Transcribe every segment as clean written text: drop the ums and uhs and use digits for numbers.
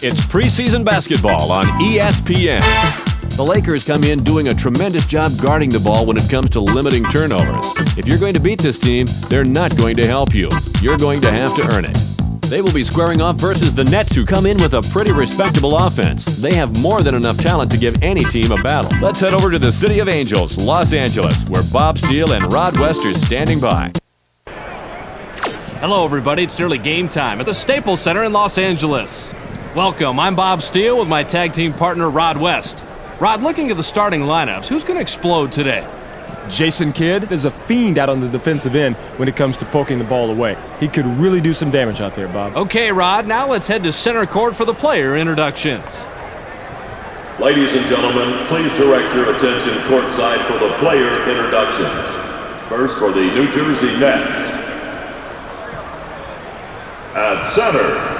It's preseason basketball on ESPN. The Lakers come in doing a tremendous job guarding the ball when it comes to limiting turnovers. If you're going to beat this team, they're not going to help you. You're going to have to earn it. They will be squaring off versus the Nets, who come in with a pretty respectable offense. They have more than enough talent to give any team a battle. Let's head over to the City of Angels, Los Angeles, where Bob Steele and Rod West are standing by. Hello, everybody. It's nearly game time at the Staples Center in Los Angeles. Welcome. I'm Bob Steele with my tag team partner, Rod West. Rod, looking at the starting lineups, who's going to explode today? Jason Kidd is a fiend out on the defensive end when it comes to poking the ball away. He could really do some damage out there, Bob. Okay, Rod, now let's head to center court for the player introductions. Ladies and gentlemen, please direct your attention courtside for the player introductions. First for the New Jersey Nets. At center,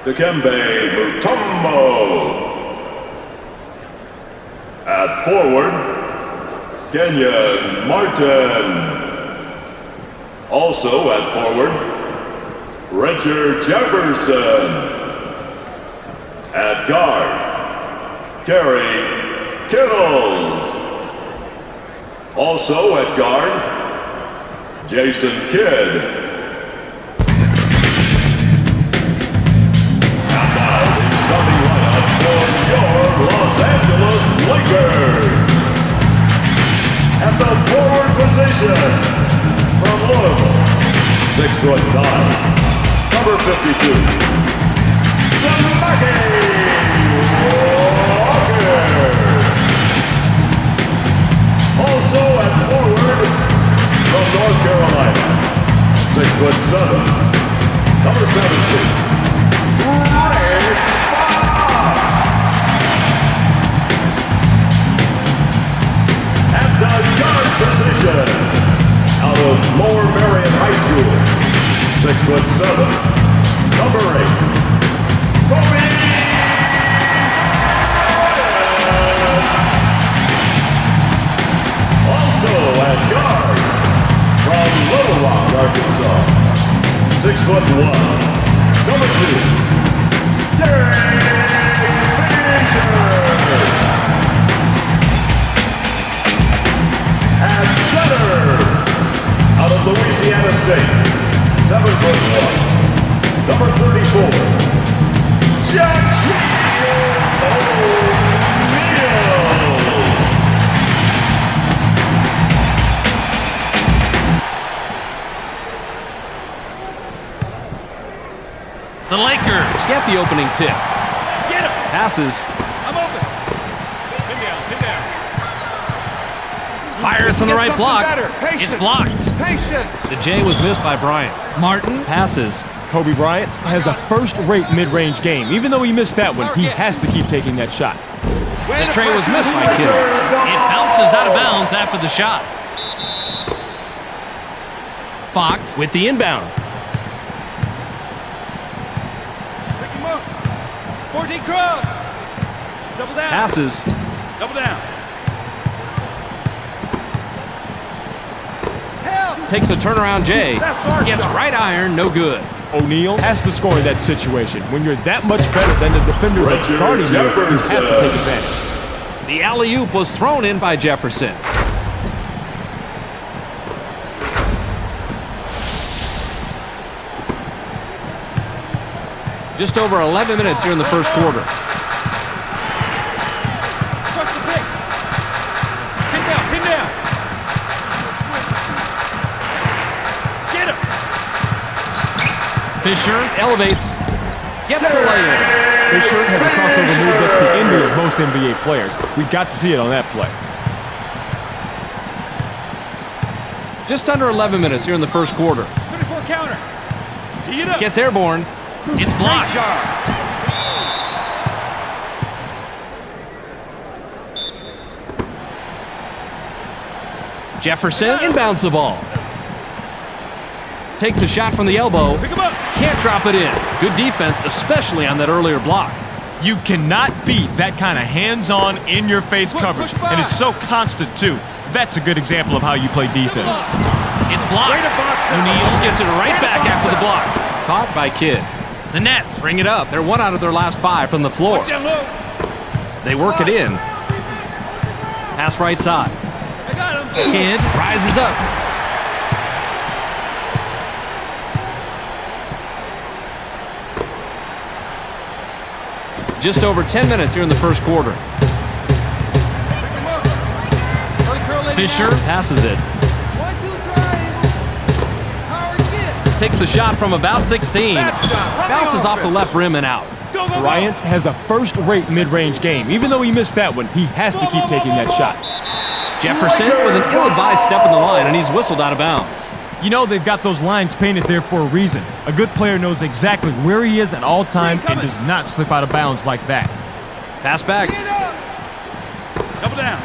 Dikembe Mutombo. At forward, Kenyon Martin. Also at forward, Richard Jefferson. At guard, Kerry Kittles. Also at guard, Jason Kidd. And now the starting lineup for your Los Angeles Lakers. At the forward position, from Louisville, 6'9", number 52, Demarcus Walker. Also at forward, from North Carolina, 6'7", number 17, Rick Fox. At the guard position, out of Lower Marion High School, 6'7", number 8, Kobe Bryant. Also at guard, from Little Rock, Arkansas, 6'1", number 2, Derek Fisher. At center, out of Louisiana State, 7'1", number 34, Shaquille O'Neal. The Lakers get the opening tip. Get him! Passes. I'm open. Pin down. Fires from the right block. It's blocked. Patient. The J was missed by Bryant. Martin passes. Kobe Bryant has a first-rate mid-range game. Even though he missed that one, he has to keep taking that shot. The tray was missed by Kittles. It bounces out of bounds after the shot. Fox with the inbound. Pick him up. 4D cross. Double down. Passes. Double down. Takes a turnaround J. That's our Gets shot. right iron, no good. O'Neal has to score in that situation. When you're that much better than the defender that's Richard guarding you, you Jefferson. have to take advantage. The alley-oop was thrown in by Jefferson. Just over 11 minutes here in the first quarter. Trust the pick. Pin down. Get him. Fisher elevates. Gets the lay-in. Fisher has a crossover move that's the envy of most NBA players. We got to see it on that play. Just under 11 minutes here in the first quarter. 34 counter. Tee it up. Gets airborne. It's blocked. Great job. Jefferson inbounds the ball. Takes a shot from the elbow. Pick him up. Can't drop it in. Good defense, especially on that earlier block. You cannot beat that kind of hands-on, in-your-face coverage. push back. And it's so constant, too. That's a good example of how you play defense. It's blocked. Way to box it. O'Neal gets it right back after the block. Caught by Kidd. The Nets bring it up. They're 1 out of their last 5 from the floor. Watch down low. They work it in. Pass right side. I got him. Kidd rises up. Just over 10 minutes here in the first quarter. Fisher passes it. Takes the shot from about 16. Bounces off the left rim and out. Go, go, go. Bryant has a first-rate mid-range game. Even though he missed that one, he has to keep taking that shot. Jefferson with an ill-advised step in the line, and he's whistled out of bounds. You know they've got those lines painted there for a reason. A good player knows exactly where he is at all times and does not slip out of bounds like that. Pass back. Double down.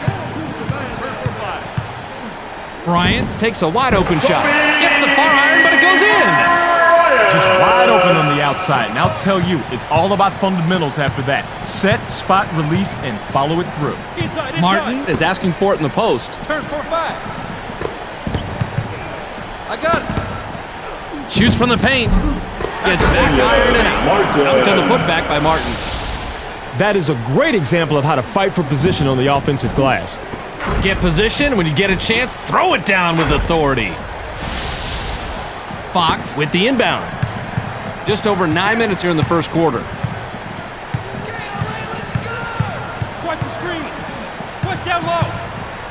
Bryant takes a wide-open shot. Gets the far iron, but it goes in. Just wide open on the outside. And I'll tell you, it's all about fundamentals after that. Set, spot, release, and follow it through. Inside. Martin is asking for it in the post. Turn 4-5. I got it. Shoots from the paint. Gets back iron and out. Dunked on the putback by Martin. That is a great example of how to fight for position on the offensive glass. Get position. When you get a chance, throw it down with authority. Fox with the inbound. Just over 9 minutes here in the first quarter. Watch the screen. Watch down low.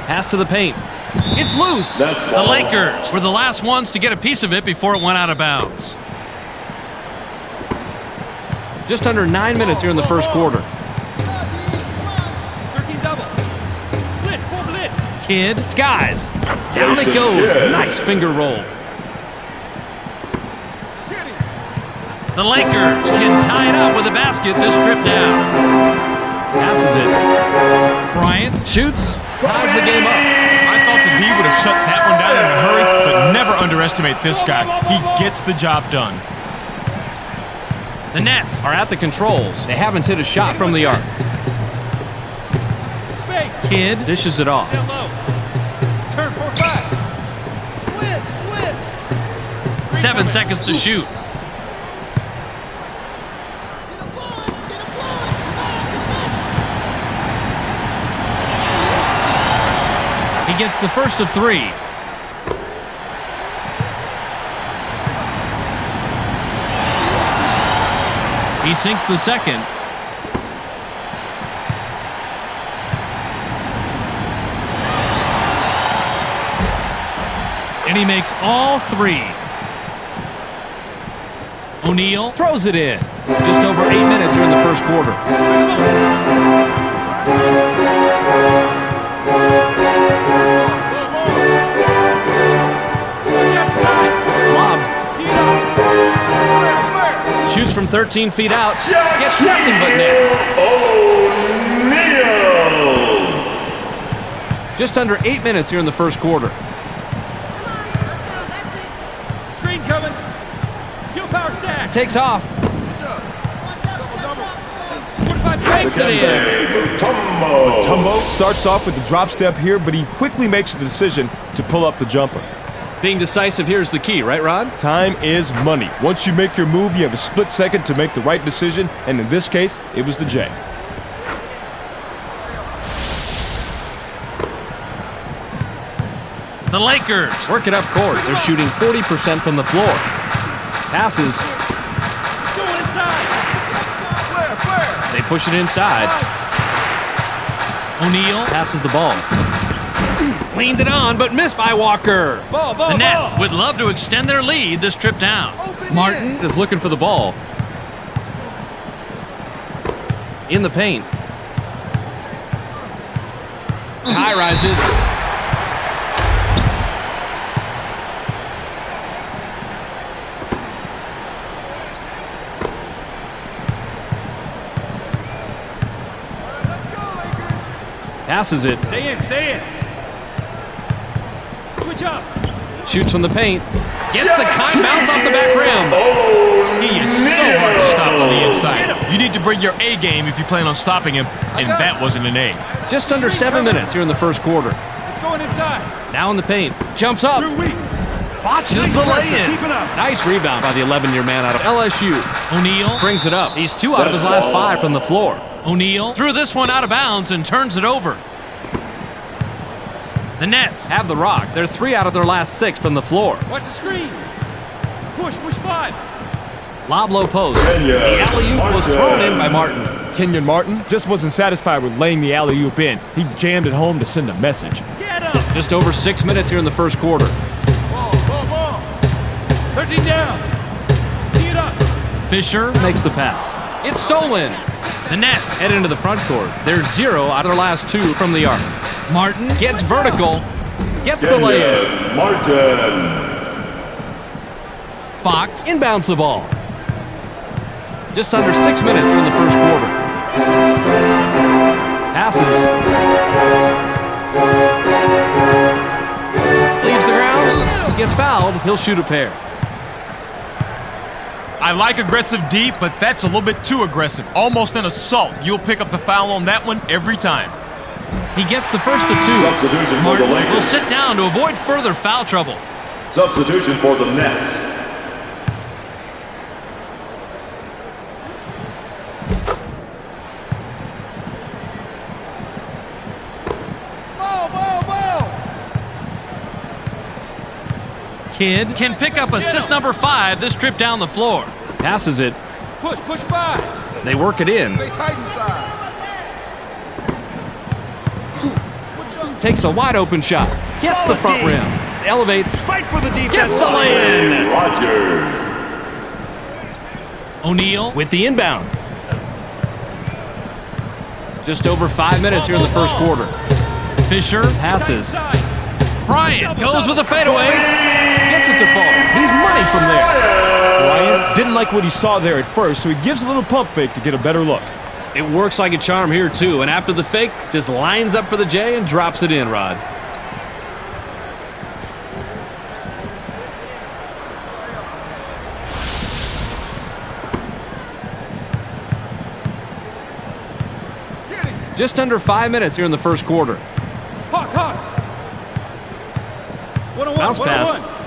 Pass to the paint. It's loose. The Lakers were the last ones to get a piece of it before it went out of bounds. Just under 9 minutes here in the first quarter. 13 double. Blitz, full blitz. Kidd, skies. Down it goes. Nice finger roll. The Lakers can tie it up with a basket this trip down. Passes it. Bryant shoots, ties the game up. I thought the D would have shut that one down in a hurry, but never underestimate this guy. He gets the job done. The Nets are at the controls. They haven't hit a shot from the arc. Space. Kidd dishes it off. Down low. Turn 4-5. Switch. 7 seconds to shoot. He gets the first of 3. He sinks the second. And he makes all 3. O'Neal throws it in. Just over 8 minutes here in the first quarter. Shoots from 13 feet out. Gets nothing but net. Just under 8 minutes here in the first quarter. Screen coming. Fuel power stack. Takes off. 45 Breaks it in. Tumbo starts off with the drop step here, but he quickly makes the decision to pull up the jumper. Being decisive here is the key, right, Rod? Time is money. Once you make your move, you have a split second to make the right decision, and in this case, it was the J. The Lakers work it up court. They're shooting 40% from the floor. Passes. Going inside. They push it inside. O'Neal passes the ball. Leaned it on, but missed by Walker. Ball, The Nets would love to extend their lead this trip down. Martin is looking for the ball. In the paint. High rises. Passes it. Stay in, stay in. Switch up. Shoots from the paint. Gets the kind bounce off the back rim. He is so hard to stop on the inside. You need to bring your A game if you plan on stopping him, and that wasn't an A. Just under 7 minutes here in the first quarter. It's going inside. Now in the paint. Jumps up. Through weak. botches the lay-in. Keep it up. Nice rebound by the 11-year man out of LSU. O'Neal brings it up. He's 2 out of his last 5 from the floor. O'Neal threw this one out of bounds and turns it over. The Nets have the rock. They're 3 out of their last 6 from the floor. Watch the screen. Push 5. Lob low post. The alley-oop was thrown in by Martin. Kenyon Martin just wasn't satisfied with laying the alley-oop in. He jammed it home to send a message. Get him. Just over 6 minutes here in the first quarter. 13 down. Tee it up. Fisher makes the pass. It's stolen. The Nets head into the front court. They're 0 out of their last 2 from the arc. Martin gets vertical. Gets the lay-in. Martin. Fox inbounds the ball. Just under 6 minutes here in the first quarter. Passes. Leaves the ground. Gets fouled. He'll shoot a pair. I like aggressive D, but that's a little bit too aggressive. Almost an assault. You'll pick up the foul on that one every time. He gets the first of 2. Substitution for the Martin will Lakers. sit down to avoid further foul trouble. Substitution for the Nets. Kidd can pick up assist number 5 this trip down the floor. Passes it. Push 5. They work it in. Stay tight inside. Takes a wide open shot. Gets the front rim. Elevates. Fight for the defense. Gets the lay-in. Rogers. O'Neal with the inbound. Just over 5 minutes here in the first quarter. Fisher passes. Bryant goes with a fadeaway. Gets it to fall. He's money from there. Bryant didn't like what he saw there at first, so he gives a little pump fake to get a better look. It works like a charm here, too. And after the fake, just lines up for the J and drops it in, Rod. Just under 5 minutes here in the first quarter. Hawk. 1-on-1. Bounce pass. 1-on-1.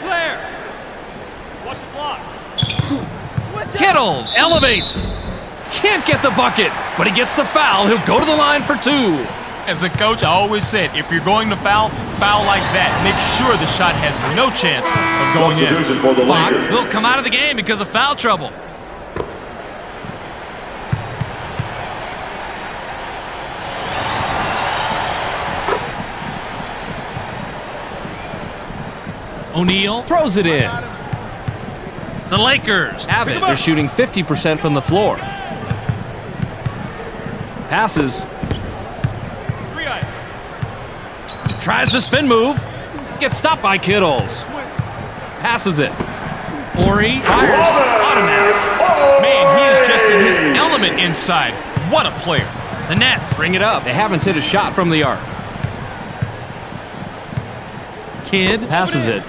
Flare. Watch the blocks. Kittles elevates. Can't get the bucket, but he gets the foul. He'll go to the line for 2. As a coach, I always said, if you're going to foul like that. Make sure the shot has no chance of going in. Substitution for the Fox Lakers. will come out of the game because of foul trouble. O'Neal throws it in. The Lakers have it. They're shooting 50% from the floor. Passes. 3 eyes. Tries to spin move. Gets stopped by Kittles. Passes it. Ori fires. Automatic. Man, he is just in his element inside. What a player. The Nets bring it up. They haven't hit a shot from the arc. Kidd passes it.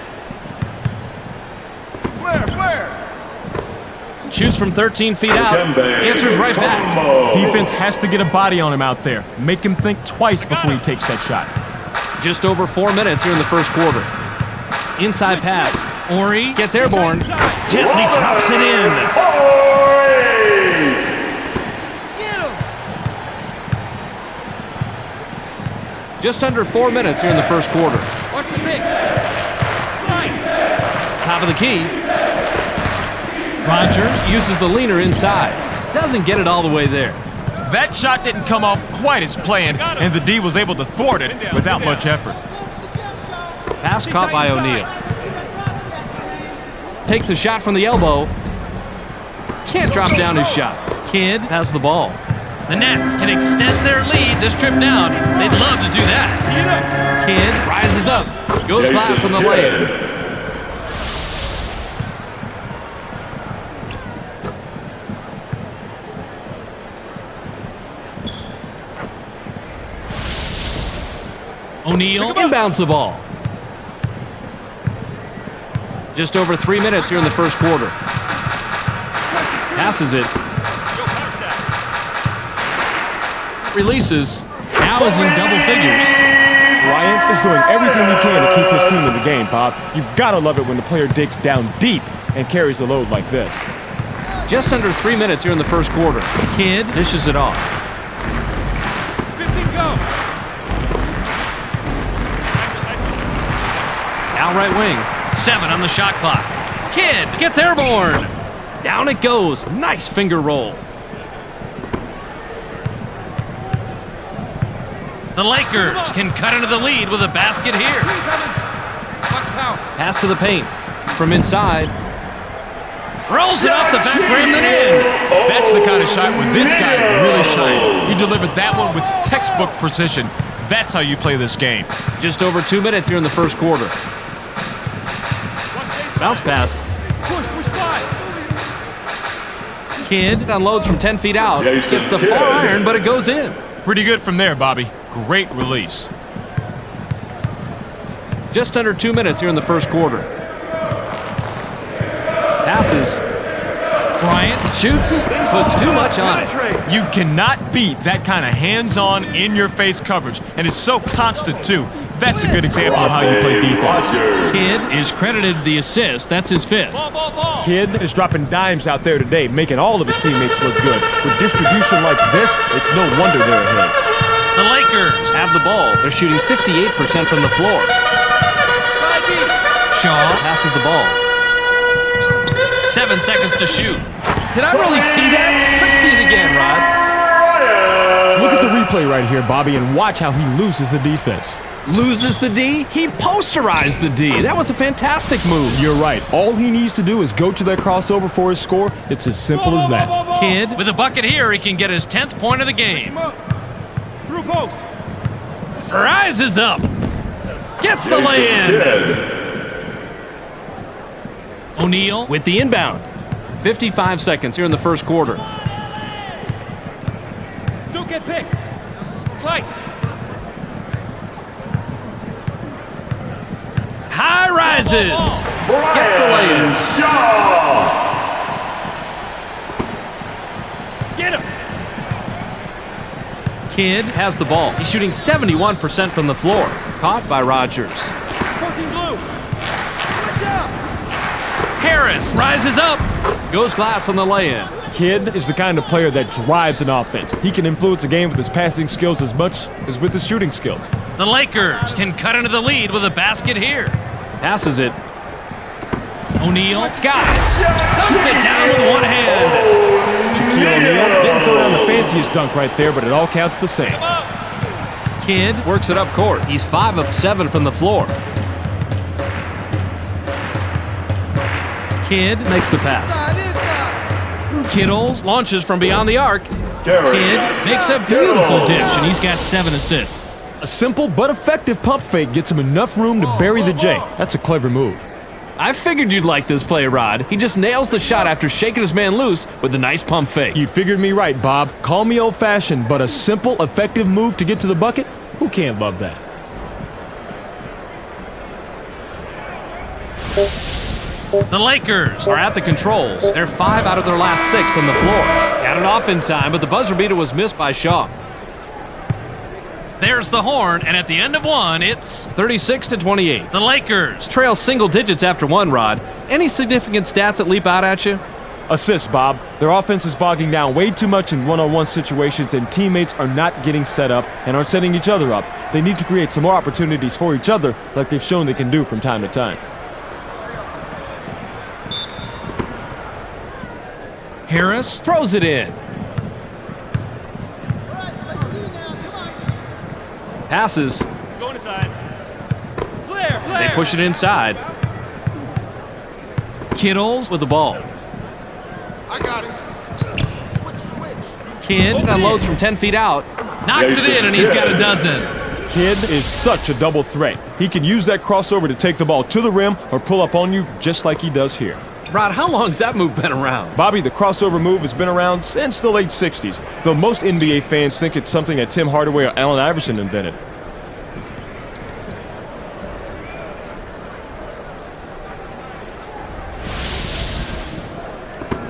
Flare. Shoots from 13 feet out. Answers right back. Defense has to get a body on him out there. Make him think twice before he takes that shot. Just over 4 minutes here in the first quarter. Inside pass. Ori gets airborne. Gently drops it in. Just under 4 minutes here in the first quarter. Watch the pick. Slice. Top of the key. Rogers uses the leaner inside. Doesn't get it all the way there. That shot didn't come off quite as planned, and the D was able to thwart it without much effort. Pass caught by O'Neal. Takes the shot from the elbow. Can't drop down his shot. Kidd has the ball. The Nets can extend their lead this trip down. They'd love to do that. Kidd rises up. Goes glass on the lay-in. O'Neal inbounds the ball. Just over 3 minutes here in the first quarter. Passes it. Releases. Now is in double figures. Bryant is doing everything he can to keep his team in the game, Bob. You've got to love it when the player digs down deep and carries the load like this. Just under 3 minutes here in the first quarter. Kidd dishes it off. 15 go. Now right wing. 7 on the shot clock. Kidd gets airborne. Down it goes. Nice finger roll. The Lakers can cut into the lead with a basket here. Watch power. Pass to the paint. From inside. Rolls it off the back rim and in. That's the kind of shot where this guy really shines. He delivered that one with textbook precision. That's how you play this game. Just over 2 minutes here in the first quarter. Watch baseline. Bounce pass. Push slide. Kidd unloads from 10 feet out. Jason Gets the Kidd. far iron, but it goes in. Pretty good from there, Bobby. Great release. Just under 2 minutes here in the first quarter. Passes. Bryant shoots. Puts too much on it. You cannot beat that kind of hands-on, in-your-face coverage. And it's so constant, too. That's a good example of how you play defense. Kidd is credited the assist. That's his 5th. Ball. Kidd is dropping dimes out there today, making all of his teammates look good. With distribution like this, it's no wonder they're ahead. The Lakers have the ball. They're shooting 58% from the floor. Side B. Shaw passes the ball. 7 seconds to shoot. Did I really see that? Let's see it again, Rod. Look at the replay right here, Bobby, and watch how he loses the defense. Loses the D? He posterized the D. That was a fantastic move. You're right. All he needs to do is go to that crossover for his score. It's as simple as that. Kidd with a bucket here. He can get his 10th point of the game. Through post. Rises up. Gets the lay-in. O'Neal with the inbound. 55 seconds here in the first quarter. Don't get picked. Slice. High rises. Gets the lay-in. Get him. Kidd has the ball. He's shooting 71% from the floor. Caught by Rodgers. 14 blue. Watch out. Harris rises up. Goes glass on the lay-in. Kidd is the kind of player that drives an offense. He can influence a game with his passing skills as much as with his shooting skills. The Lakers can cut into the lead with a basket here. Passes it. O'Neal. Scott dunks it down with one hand. Shaquille O'Neal didn't throw down the fanciest dunk right there, but it all counts the same. Kidd works it up court. He's 5 of 7 from the floor. Kidd makes the pass. Kittles launches from beyond the arc. Kidd makes a beautiful dish, and he's got 7 assists. A simple but effective pump fake gets him enough room to bury the J. That's a clever move. I figured you'd like this play, Rod. He just nails the shot after shaking his man loose with a nice pump fake. You figured me right, Bob. Call me old-fashioned, but a simple, effective move to get to the bucket? Who can't love that? The Lakers are at the controls. They're 5 out of their last 6 from the floor. Got it off in time, but the buzzer beater was missed by Shaw. There's the horn, and at the end of one, it's 36-28. The Lakers trail single digits after one, Rod. Any significant stats that leap out at you? Assists, Bob. Their offense is bogging down way too much in one-on-one situations, and teammates are not getting set up and aren't setting each other up. They need to create some more opportunities for each other like they've shown they can do from time to time. Harris throws it in. Passes. It's going inside. Flare. They push it inside. Kittles with the ball. I got it. Switch. Kidd unloads from 10 feet out. Knocks it in, and he's got a dozen. Kidd is such a double threat. He can use that crossover to take the ball to the rim or pull up on you just like he does here. Rod, how long's that move been around? Bobby, the crossover move has been around since the late 60s, though most NBA fans think it's something that Tim Hardaway or Allen Iverson invented.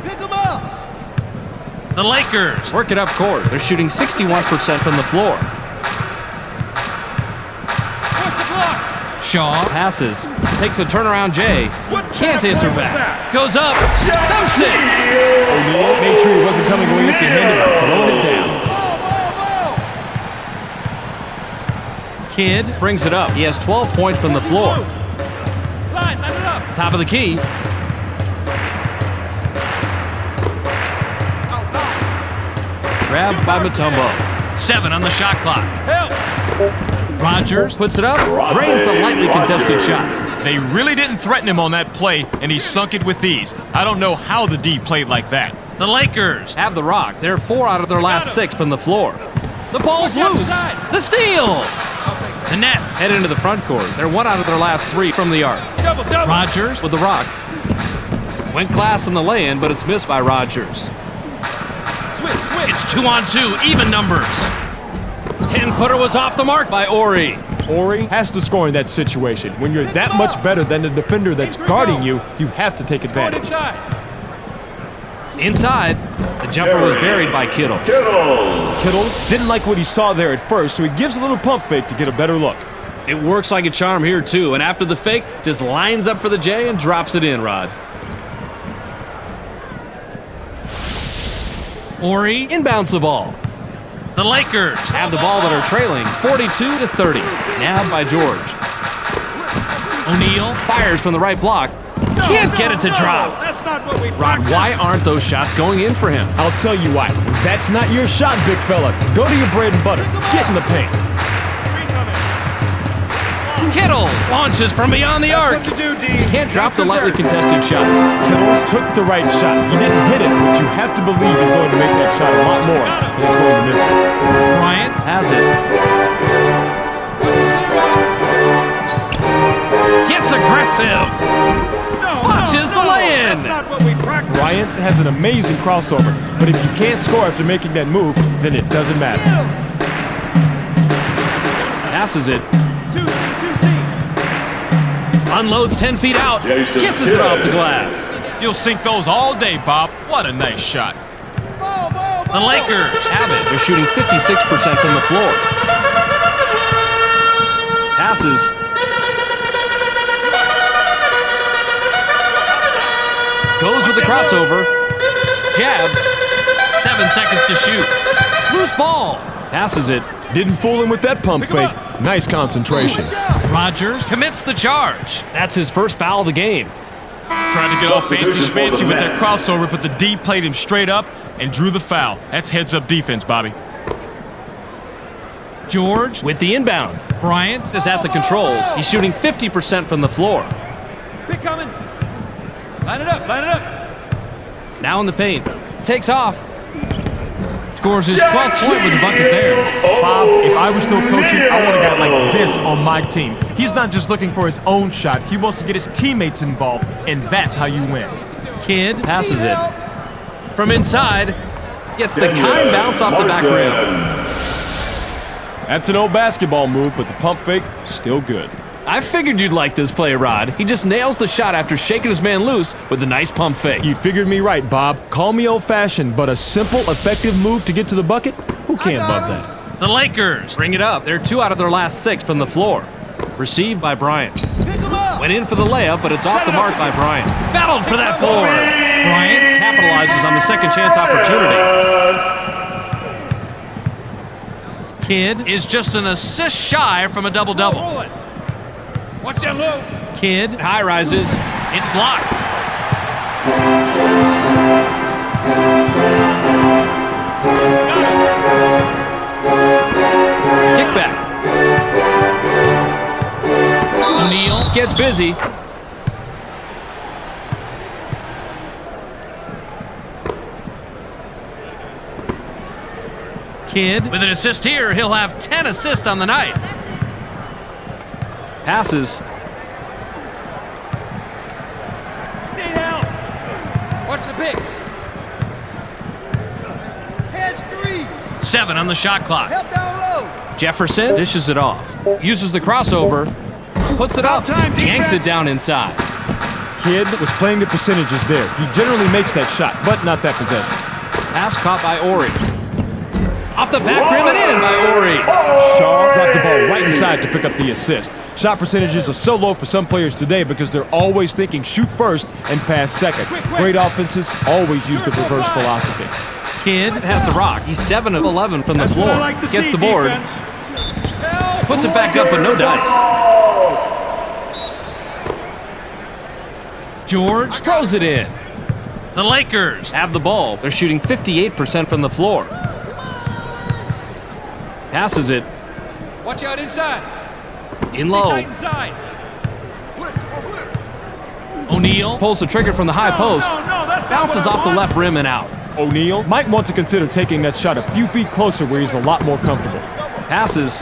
Pick him up. The Lakers work it up court. They're shooting 61% from the floor. Shaw passes. Takes a turnaround Jay. Can't answer back. Goes up. Dumps it. O'Neal made sure he wasn't coming away empty-handed by throwing it down. Kidd brings it up. He has 12 points from the floor. Line it up. Top of the key. Grabbed by Mutombo. 7 on the shot clock. Help. Rogers puts it up. Drains the lightly contested shot. They really didn't threaten him on that play, and he sunk it with ease. I don't know how the D played like that. The Lakers have the rock. They're 4 out of their last 6 from the floor. The ball's loose. The steal. The Nets head into the front court. They're 1 out of their last 3 from the arc. Double. Rogers with the rock. Went glass in the lay-in, but it's missed by Rogers. Switch. It's 2-on-2, even numbers. 10-footer was off the mark by Ori. Ori has to score in that situation. When you're that much better than the defender that's guarding you, you have to take Going advantage. inside. Inside, the jumper was buried by Kittle. Kittle didn't like what he saw there at first, so he gives a little pump fake to get a better look. It works like a charm here, too, and after the fake, just lines up for the J and drops it in, Rod. Ori inbounds the ball. The Lakers have the ball but are trailing 42-30. Nabbed by George. O'Neal fires from the right block. Can't get it to drop. That's not what we Rod, why aren't those shots going in for him? I'll tell you why. When that's not your shot, big fella. Go to your bread and butter. Get in the paint. Kittle launches from beyond the arc. What you do, D. Can't drop the lightly contested shot. Kittles took the right shot. He didn't hit it, but you have to believe he's going to make that shot a lot more than he's going to miss it. Bryant has it. Gets aggressive. Watches the lay-in. That's not what we practice. Bryant has an amazing crossover, but if you can't score after making that move, then it doesn't matter. Passes it. 2C. Unloads 10 feet out. Jason Kisses it off the glass. You'll sink those all day, Bob. What a nice shot. The Lakers have it. They're shooting 56% from the floor. Passes. Goes with the crossover. Jabs. 7 seconds to shoot. Loose ball. Passes it. Didn't fool him with that pump fake. Nice concentration. Rogers commits the charge. That's his first foul of the game. Tried to get all Substitution for fancy the with that Nets. crossover, but the D played him straight up and drew the foul. That's heads-up defense, Bobby. George with the inbound. Bryant is at the controls. He's shooting 50% from the floor. Pick coming. Line it up. Now in the paint. Takes off. Scores his 12th point with the bucket there. Bob, if I were still coaching, I want a guy like this on my team. He's not just looking for his own shot. He wants to get his teammates involved, and that's how you win. Kidd passes it. From inside, gets the kind bounce off the back rim. That's an old basketball move, but the pump fake, still good. I figured you'd like this play, Rod. He just nails the shot after shaking his man loose with a nice pump fake. You figured me right, Bob. Call me old-fashioned, but a simple, effective move to get to the bucket? Who can't love that? The Lakers bring it up. They're 2 out of their last 6 from the floor. Received by Bryant. Went in for the layup, but it's off the mark by Bryant. Battled for that floor. Bryant capitalizes on the second chance opportunity. Kidd is just an assist shy from a double-double. Roll it. Watch that low. Kidd high rises. It's blocked. Kickback. O'Neal gets busy. Kidd with an assist here. He'll have 10 assists on the night. Passes. Need help. Watch the pick. Heads 3. 7 on the shot clock. Help down low. Jefferson dishes it off. Uses the crossover. Puts it up. Yanks it down inside. Kidd was playing the percentages there. He generally makes that shot, but not that possession. Pass caught by Ori. Off the back rim and in by Horry. Shaw dropped the ball right inside to pick up the assist. Shot percentages are so low for some players today because they're always thinking shoot first and pass second. Great offenses always use the reverse philosophy. Kidd has the rock. He's 7 of 11 from the floor. Gets the board. Puts it back up, but no dice. George throws it in. The Lakers have the ball. They're shooting 58% from the floor. Passes it. Watch out inside. In low. Stay tight inside. O'Neal pulls the trigger from the high post. Bounces off the left rim and out. O'Neal might want to consider taking that shot a few feet closer where he's a lot more comfortable. Passes.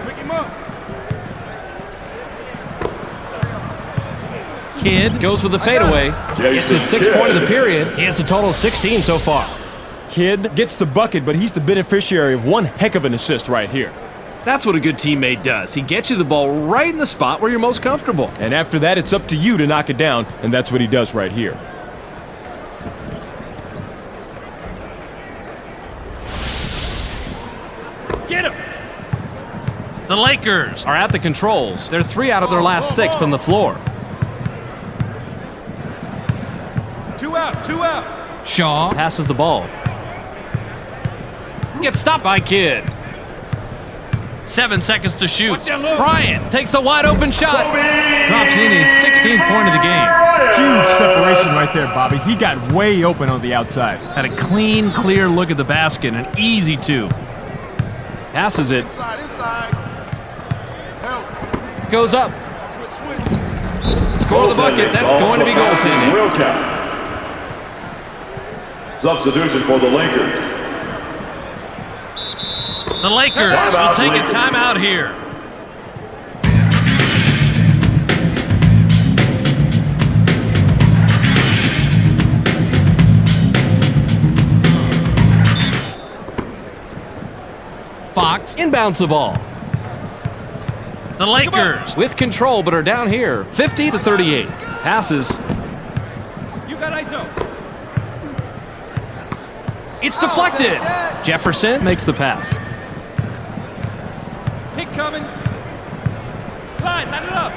Pick him up. Kidd goes with the fadeaway. Gets his 6th point of the period. He has a total of 16 so far. Kidd gets the bucket, but he's the beneficiary of one heck of an assist right here. That's what a good teammate does. He gets you the ball right in the spot where you're most comfortable. And after that, it's up to you to knock it down, and that's what he does right here. Get him. The Lakers are at the controls. They're 3 out of their last 6 from the floor. 2 out. 2 out. Shaw passes the ball. Gets stopped by Kidd. 7 seconds to shoot. Watch that look. Bryant takes the wide open shot. Drops in his 16th point of the game. Huge separation right there, Bobby. He got way open on the outside. Had a clean, clear look at the basket. An easy 2. Passes it. Inside. Help. Goes up. Switch. Score the bucket. That's going to be goaltending. Will count. Substitution for the Lakers. The Lakers will take a timeout here. Fox inbounds the ball. The Lakers with control but are down here 50-38. Passes. You got ISO. It's deflected. Jefferson makes the pass. Pick coming. Clyde, line it up.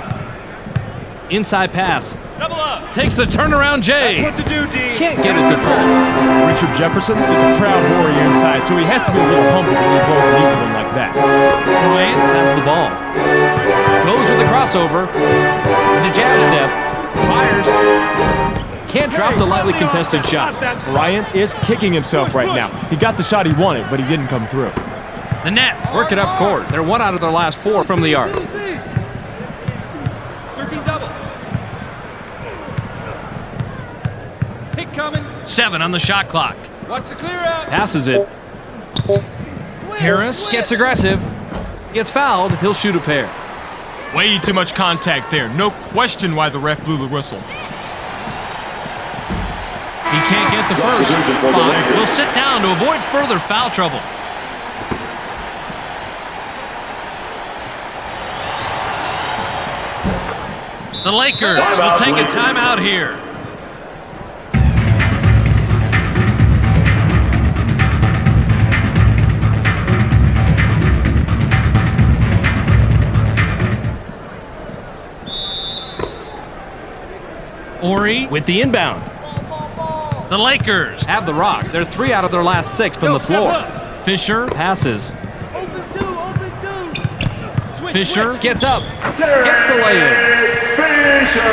Inside pass. Double up. Takes the turnaround J. What to do, D? Can't get it to fall. Richard Jefferson is a proud warrior inside, so he has to be a little humble when he blows an easy one like that. Bryant has the ball. Goes with the crossover. With a jab step. Fires. Can't drop the lightly contested shot. Bryant is kicking himself right now. He got the shot he wanted, but he didn't come through. The Nets work it up court. They're 1 out of their last 4 from the arc. 13 double. Pick coming. 7 on the shot clock. Watch the clear out. Passes it. Harris gets aggressive. Gets fouled. He'll shoot a pair. Way too much contact there. No question why the ref blew the whistle. He can't get the first. Fox will sit down to avoid further foul trouble. The Lakers will take a timeout here. Horry with the inbound. The Lakers have the rock. They're 3 out of their last 6 from the floor. Fisher passes. Open two. Switch, Fisher switch. gets up. Gets the lay-in. Fisher.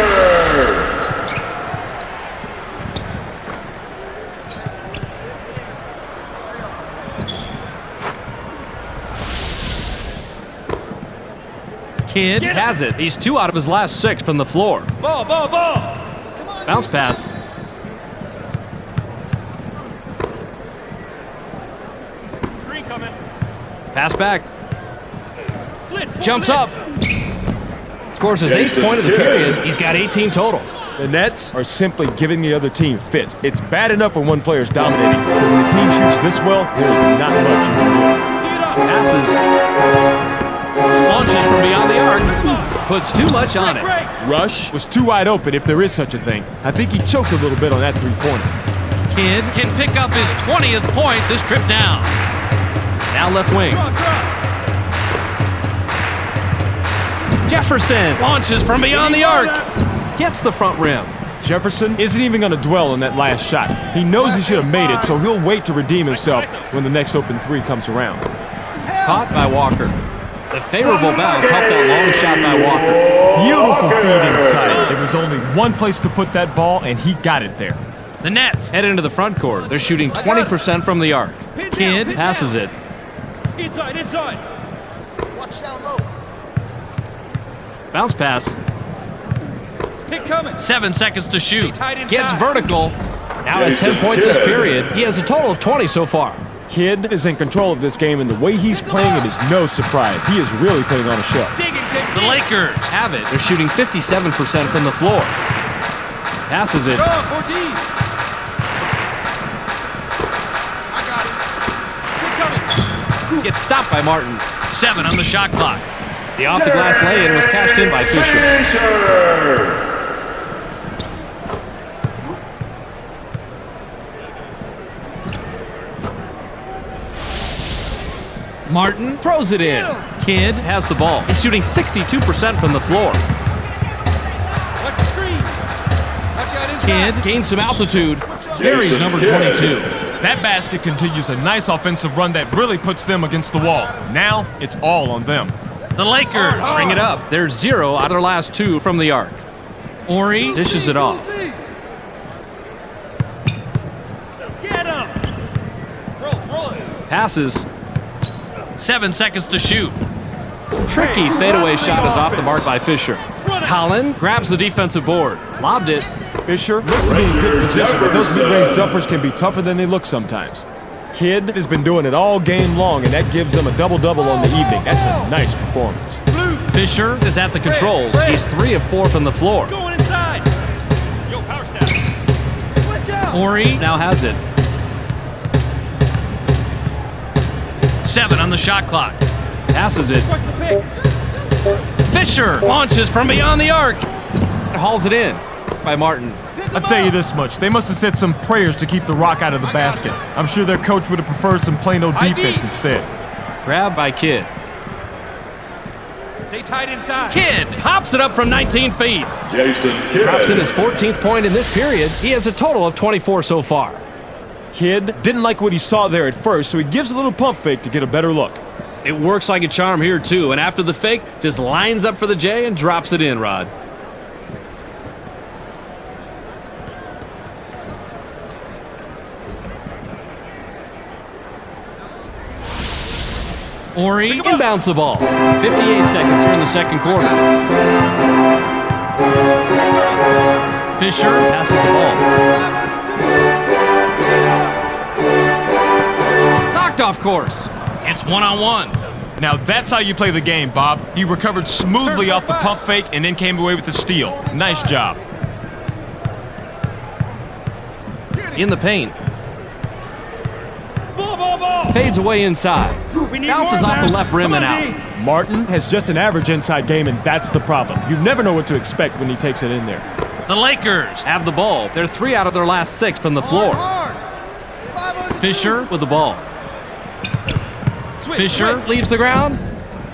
Kidd has it. He's 2 out of his last 6 from the floor. Ball. Bounce pass. Screen coming. Pass back. Blitz. Jumps up. Scores his 8th point of the period. He's got 18 total. The Nets are simply giving the other team fits. It's bad enough when one player's dominating, but when the team shoots this well, there's not much you can do. Tee it up. Passes. Launches from beyond the arc. Puts too much on it. Rush was too wide open if there is such a thing. I think he choked a little bit on that three-pointer. Kidd can pick up his 20th point this trip down. Now left wing. Jefferson launches from beyond the arc. Gets the front rim. Jefferson isn't even going to dwell on that last shot. He knows he should have made it, so he'll wait to redeem himself when the next open three comes around. Caught by Walker. The favorable bounce helped that long shot by Walker. Beautiful feed inside. There was only one place to put that ball, and he got it there. The Nets head into the front court. They're shooting 20% from the arc. Kidd passes it. Inside, inside. Watch down low. Bounce pass. Pick coming. 7 seconds to shoot. tight inside. Gets vertical. Now has 10 points this period. He has a total of 20 so far. Kidd is in control of this game, and the way he's playing it is no surprise. He is really putting on a show. The Lakers have it. They're shooting 57% from the floor. Passes it. Go, 14. I got it. Pick coming. Gets stopped by Martin. 7 on the shot clock. The off-the-glass lay-in was cashed in by Fisher. Martin throws it in. Kidd has the ball. He's shooting 62% from the floor. Watch the screen. Watch out inside. Kidd gains some altitude. Carries number 22. That basket continues a nice offensive run that really puts them against the wall. Now, it's all on them. The Lakers bring it up. They're 0 out of their last 2 from the arc. Ori dishes it off. Get him. Roll it. Passes. 7 seconds to shoot. Tricky fadeaway shot is off the mark by Fisher. Holland grabs the defensive board. Lobbed it. Fisher looks to be in good position, but those mid-range jumpers can be tougher than they look sometimes. Kidd has been doing it all game long, and that gives them a double-double on the evening. That's a nice performance. Fisher is at the controls. He's 3 of 4 from the floor. Going inside. Yo, power snap. Watch out. Ori now has it. 7 on the shot clock. Passes it. Watch the pick. Fisher launches from beyond the arc. Hauls it in by Martin. I'll tell you this much. They must have said some prayers to keep the rock out of the basket. I'm sure their coach would have preferred some plain old defense instead. Grabbed by Kidd. Stay tight inside. Kidd pops it up from 19 feet. Jason Kidd. Drops in his 14th point in this period. He has a total of 24 so far. Kidd didn't like what he saw there at first, so he gives a little pump fake to get a better look. It works like a charm here, too. And after the fake, just lines up for the J and drops it in, Rod. Ori inbounds the ball. 58 seconds here in the second quarter. Fisher passes the ball. Knocked off course. It's one-on-one. Now that's how you play the game, Bob. He recovered smoothly off the pump fake and then came away with the steal. Nice job. In the paint. Ball. Fades away inside. Bounces off the left rim and out. Martin has just an average inside game, and that's the problem. You never know what to expect when he takes it in there. The Lakers have the ball. They're 3 out of their last 6 from the floor. Fisher with the ball. Fisher leaves the ground.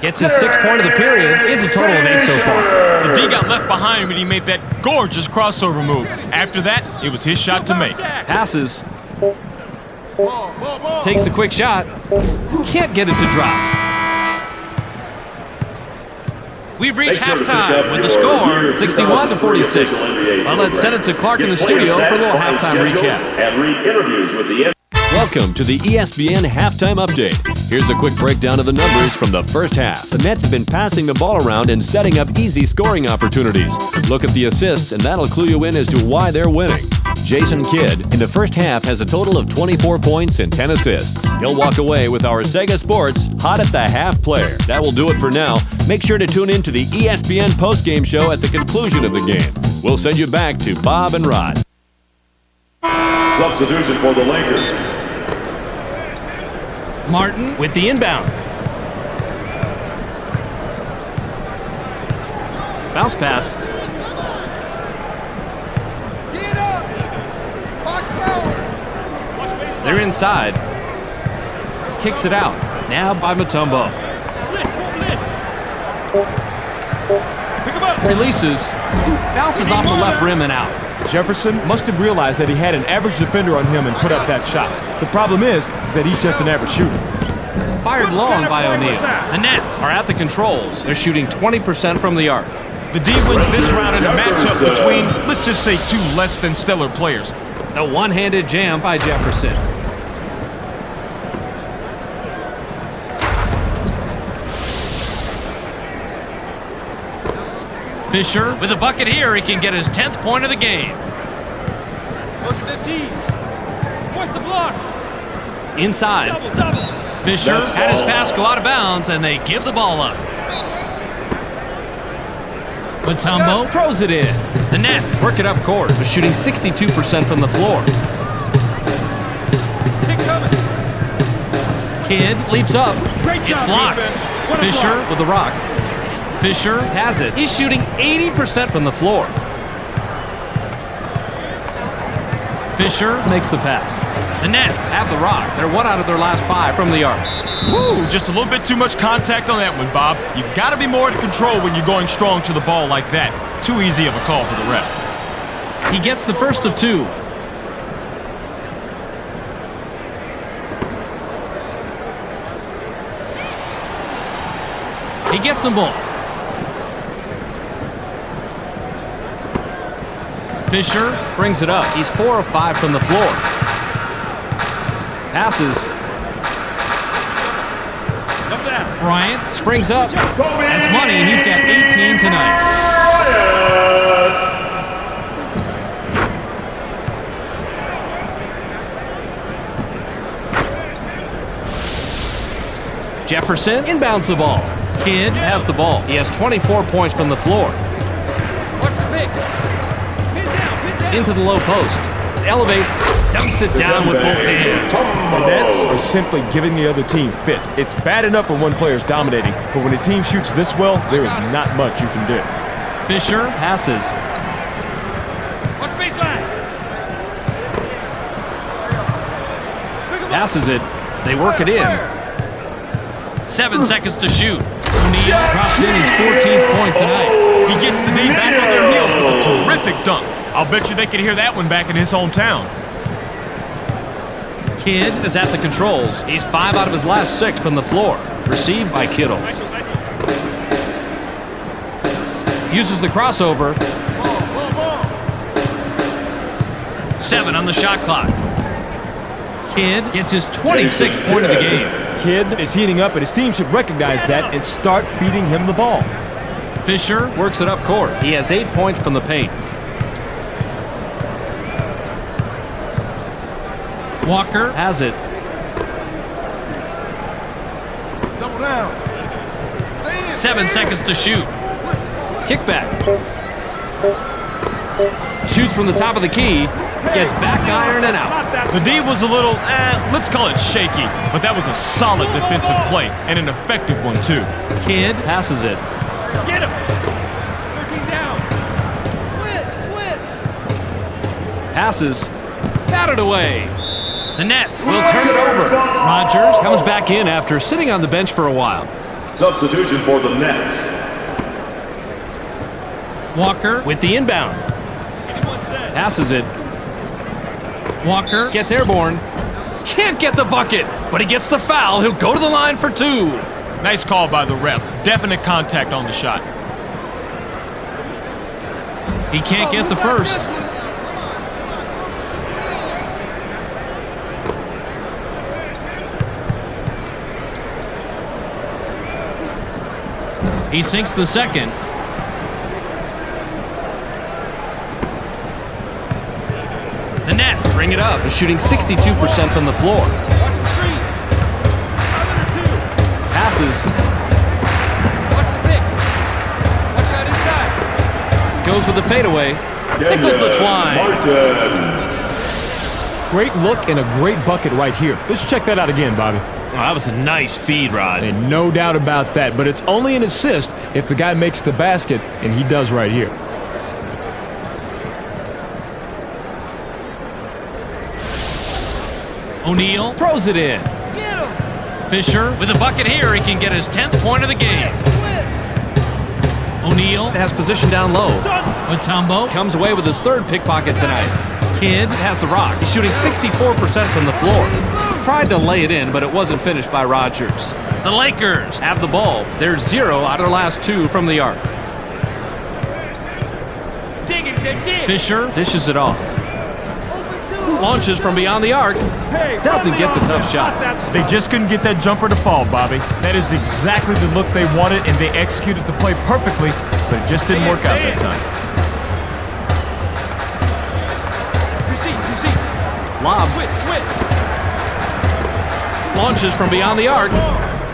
Gets his 6th point of the period. He has a total of 8 so far. The D got left behind when he made that gorgeous crossover move. After that, it was his shot to make. Passes. Ball. Takes the quick shot. Can't get it to drop. We've reached halftime with the score 61-46. Well, let's send it to Clark in the studio for a little halftime recap. And read interviews with the Welcome to the ESPN Halftime Update. Here's a quick breakdown of the numbers from the first half. The Nets have been passing the ball around and setting up easy scoring opportunities. Look at the assists, and that'll clue you in as to why they're winning. Jason Kidd, in the first half, has a total of 24 points and 10 assists. He'll walk away with our Sega Sports Hot at the Half player. That will do it for now. Make sure to tune in to the ESPN postgame show at the conclusion of the game. We'll send you back to Bob and Rod. substitution for the Lakers. Martin with the inbound. Bounce pass. Get up! Box down! They're inside. Kicks it out. Now by Mutombo. Blitz, full blitz. Pick him up. Releases. Bounces off the left rim and out. Jefferson must have realized that he had an average defender on him and put up that shot. The problem is that he's just an average shooter. Fired long by O'Neal. The Nets are at the controls. They're shooting 20% from the arc. The D wins this round in a matchup between, let's just say, two less than stellar players. A one-handed jam by Jefferson. Fisher with a bucket here. He can get his 10th point of the game. Motion 15. Watch the blocks. Inside. Double. Fisher had his pass go out of bounds, and they give the ball up. Mutombo throws it in. The Nets work it up court. They're shooting 62% from the floor. Kick coming. Kidd leaps up. Great It's job, blocked. defense. What a Fisher block. with the rock. Fisher has it. He's shooting 80% from the floor. Fisher makes the pass. The Nets have the rock. They're 1 out of their last 5 from the arc. Woo, just a little bit too much contact on that one, Bob. You've got to be more in control when you're going strong to the ball like that. Too easy of a call for the ref. He gets the first of 2. He gets them both. Fisher brings it up. He's 4 of 5 from the floor. Passes. Come down. Bryant springs up. That's money, and he's got 18 tonight. Jefferson inbounds the ball. Kidd has the ball. He has 24 points from the floor. Watch the pick. Pin down. Into the low post. Elevates, dunks it down with both hands. The Nets are simply giving the other team fits. It's bad enough when one player's dominating, but when a team shoots this well, there is not much you can do. Fisher passes. Watch baseline. Pick him up. Passes it. They work it in. 7 seconds to shoot. O'Neal drops in his 14th point tonight. He gets the D back on their heels with a terrific dunk. I'll bet you they could hear that one back in his hometown. Kidd is at the controls. He's 5 out of his last 6 from the floor. Received by Kittles. Nice. Uses the crossover. Ball. 7 on the shot clock. Kidd gets his 26th point of the game. Kidd is heating up, and his team should recognize that and start feeding him the ball. Fisher works it up court. He has 8 points from the paint. Walker has it. Double down. Stay in. 7 seconds to shoot. Kickback. Shoots from the top of the key. Gets back iron and out. The D was a little, let's call it shaky, but that was a solid defensive play and an effective one, too. Kidd passes it. Get him. 13 down. Switch. Passes. Batted away. The Nets will turn it over. Rogers comes back in after sitting on the bench for a while. Substitution for the Nets. Walker with the inbound. Anyone set. Passes it. Walker gets airborne. Can't get the bucket, but he gets the foul. He'll go to the line for 2. Nice call by the ref. Definite contact on the shot. He can't get the first. He sinks the second. The Nets ring it up. They're shooting 62% from the floor. Watch the screen. Another 2. Passes. Watch the pick. Watch out inside. Goes with the fadeaway. Tickles the twine. Martin. Great look and a great bucket right here. Let's check that out again, Bobby. Oh, that was a nice feed, Rod. And no doubt about that, but it's only an assist if the guy makes the basket, and he does right here. O'Neal throws it in. Get him. Fisher with a bucket here. He can get his 10th point of the game. Switch. O'Neal has position down low. Mutombo comes away with his 3rd pickpocket tonight. Kidd has the rock. He's shooting 64% from the floor. Tried to lay it in, but it wasn't finished by Rogers. The Lakers have the ball. They're 0 out of their last 2 from the arc. Fisher dishes it off. Launches from beyond the arc. Doesn't get the tough shot. They just couldn't get that jumper to fall, Bobby. That is exactly the look they wanted, and they executed the play perfectly, but it just didn't work out that time. Lob. Launches from beyond the arc.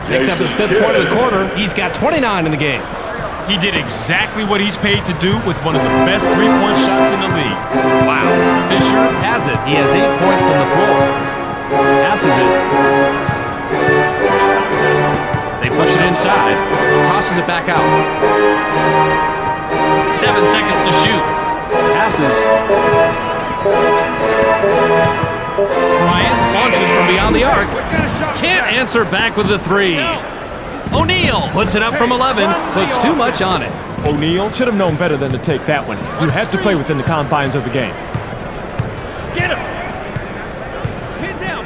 Picks up his 5th point of the quarter. He's got 29 in the game. He did exactly what he's paid to do with one of the best three-point shots in the league. Wow. Fisher has it. He has 8 points from the floor. Passes it. They push it inside. Tosses it back out. 7 seconds to shoot. Passes. Bryant launches from beyond the arc. Can't answer back with the 3. O'Neal puts it up from 11. Puts too much on it. O'Neal should have known better than to take that one. You have to play within the confines of the game. Get him. Pin down.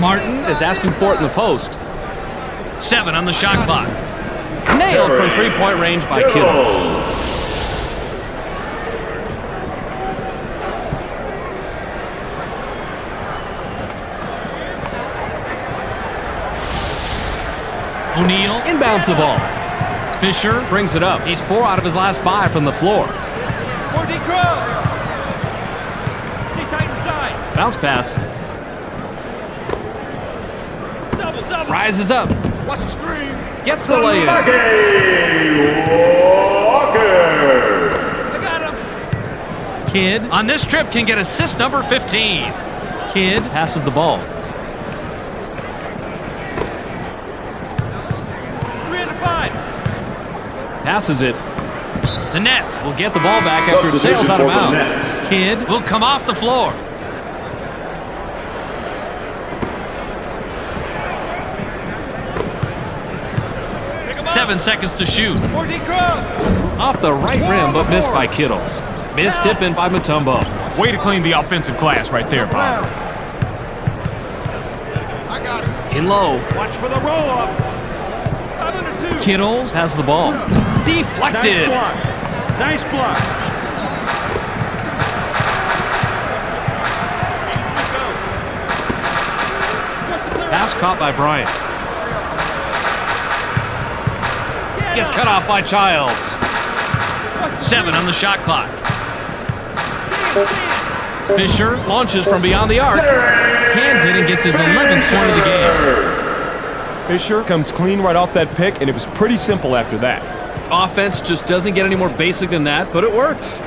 Martin is asking for it in the post. 7 on the shot clock. Nailed from 3-point range by Kittles. O'Neal inbounds the ball. Fisher brings it up. He's 4 out of his last 5 from the floor. More deep cross. Stay tight inside. Bounce pass. Double. Rises up. Watch the screen. Gets the lay-in. I got him. Kidd on this trip can get assist number 15. Kidd passes the ball. 3 out of 5. Passes it. The Nets will get the ball back after it sails out of bounds. Kidd will come off the floor. Pick him up. 7 seconds to shoot. More deep cross. Off the right rim, but missed by Kittles. Missed tip in by Mutombo. Way to clean the offensive glass right there, Bob. I got it. In low. Watch for the roll-up. 5 under 2. Kittles has the ball. Deflected. Nice block. Pass caught by Bryant. Gets cut off by Childs. 7 on the shot clock. Fisher launches from beyond the arc. Hands it and gets his 11th point of the game. Fisher comes clean right off that pick, and it was pretty simple after that. Offense just doesn't get any more basic than that, but it works.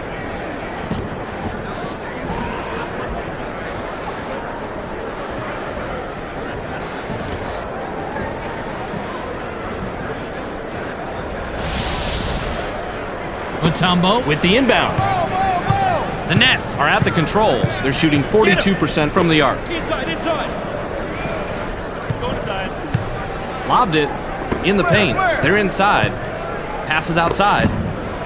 Mutombo with the inbound. The Nets are at the controls. They're shooting 42% from the arc. Inside. Go inside. Lobbed it in the paint. They're inside. Passes outside.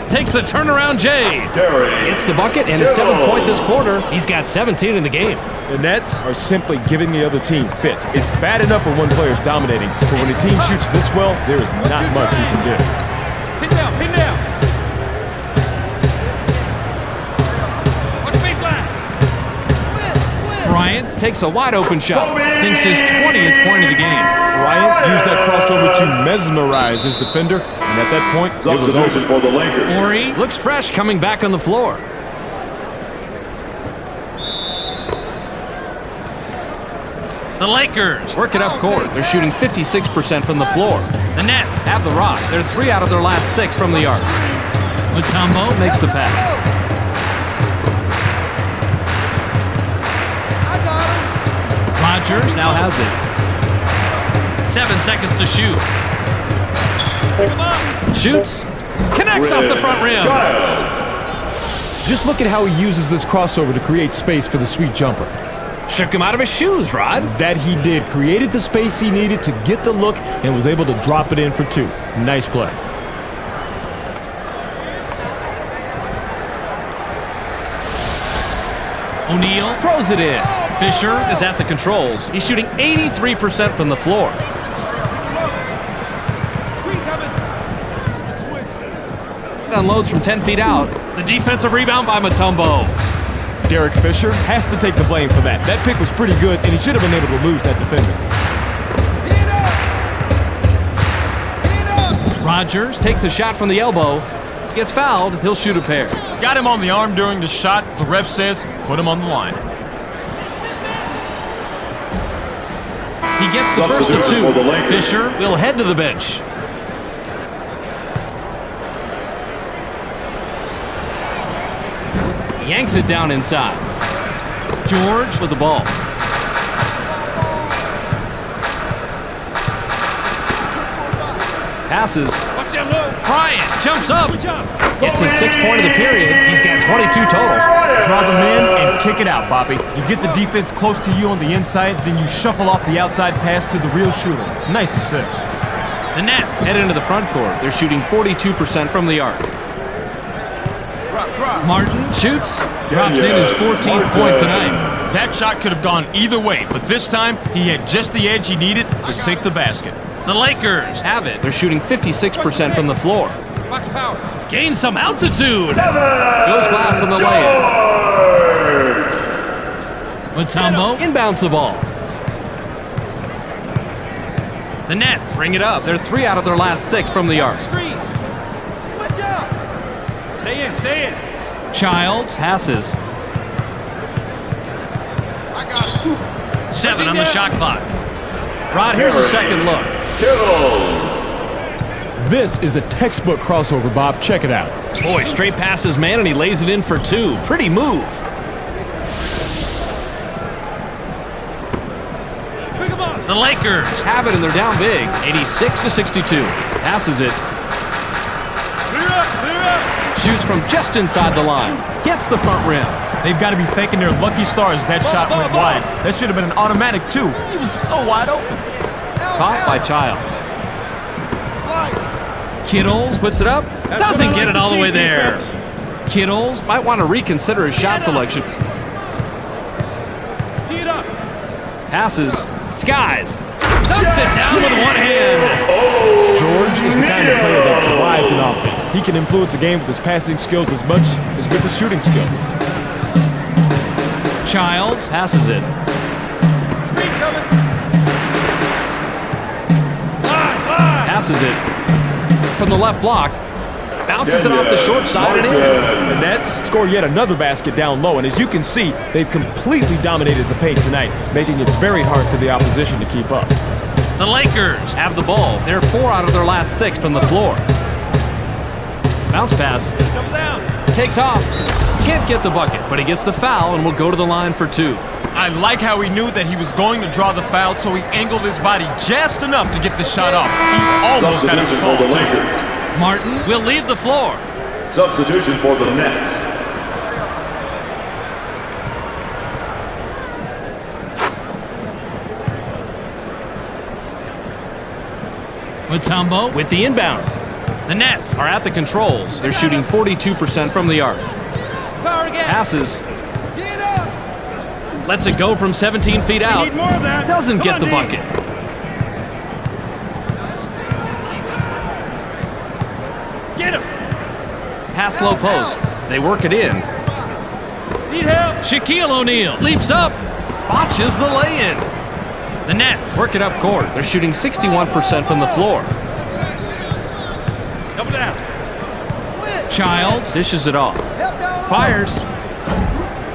Takes the turnaround Jay. Gets the bucket and his 7th point this quarter. He's got 17 in the game. The Nets are simply giving the other team fits. It's bad enough when one player's dominating, but when a team shoots this well, there is not much you can do. Pin down. Watch the baseline. Bryant takes a wide open shot. Thinks his 20th point of the game. Bryant used that crossover to mesmerize his defender, and at that point, it was over. Substitution for the Lakers. Morey looks fresh coming back on the floor. The Lakers work it up court. They're shooting 56% from the floor. The Nets have the rock. They're 3 out of their last 6 from the arc. Mutombo makes the pass. I got him. Rogers now has it. 7 seconds to shoot. Pick him up. Shoots. Connects off the front rim. Just look at how he uses this crossover to create space for the sweet jumper. Shook him out of his shoes, Rod. That he did. Created the space he needed to get the look and was able to drop it in for 2. Nice play. O'Neal throws it in. Fisher is at the controls. He's shooting 83% from the floor. Screen coming. Unloads from 10 feet out. The defensive rebound by Mutombo. Derek Fisher has to take the blame for that. That pick was pretty good, and he should have been able to lose that defender. Rogers takes a shot from the elbow. Gets fouled. He'll shoot a pair. Got him on the arm during the shot. The ref says, put him on the line. He gets the first of 2. Fisher will head to the bench. Yanks it down inside. George with the ball. Passes. Watch that look. Bryant jumps up. Good job. Gets his 6th point of the period. He's got 22 total. Draw them in and kick it out, Bobby. You get the defense close to you on the inside, then you shuffle off the outside pass to the real shooter. Nice assist. The Nets head into the front court. They're shooting 42% from the arc. Drop. Martin shoots. Drops in his 14th point tonight. That shot could have gone either way, but this time he had just the edge he needed to sink the basket. The Lakers have it. They're shooting 56% from the floor. Watch power. Gains some altitude. Goes glass on the layup. Mutombo inbounds the ball. The Nets bring it up. They're 3 out of their last 6 from the arc. Screen. Switch up. Stay in. Childs passes. I got it. 7 on the shot clock. Rod, here's a second look. This is a textbook crossover, Bob. Check it out. Boy, straight past his man, and he lays it in for 2. Pretty move. Pick him up. The Lakers have it, and they're down big. 86-62. Passes it. Clear up. Shoots from just inside the line. Gets the front rim. They've got to be thanking their lucky stars that shot went wide. That should have been an automatic, too. He was so wide open. Caught by Childs. Slide. Kittles puts it up. Doesn't get it all the way there. Kittles might want to reconsider his shot selection. Tee it up. Passes. Skies. Dunks it down with one hand. George is the kind of player that drives an offense. He can influence a game with his passing skills as much as with his shooting skills. Childs passes it. Screen coming. Line. Passes it from the left block. Bounces it off the short side and in. The Nets score yet another basket down low, and as you can see, they've completely dominated the paint tonight, making it very hard for the opposition to keep up. The Lakers have the ball. They're 4 out of their last 6 from the floor. Bounce pass. Double down. Takes off. Can't get the bucket, but he gets the foul and will go to the line for 2. I like how he knew that he was going to draw the foul, so he angled his body just enough to get the shot off. He almost had a Substitution fall, for the too. Lakers. Martin will leave the floor. Substitution for the Nets. Mutombo with the inbound. The Nets are at the controls. They're shooting 42% from the arc. Power again. Passes. Get up. Lets it go from 17 feet out. Need more of that. Doesn't Come get on, the D. bucket. Get him. Pass low post. They work it in. Need help. Shaquille O'Neal leaps up. Botches the lay-in. The Nets work it up court. They're shooting 61% from the floor. Double down. Childs dishes it off. Fires.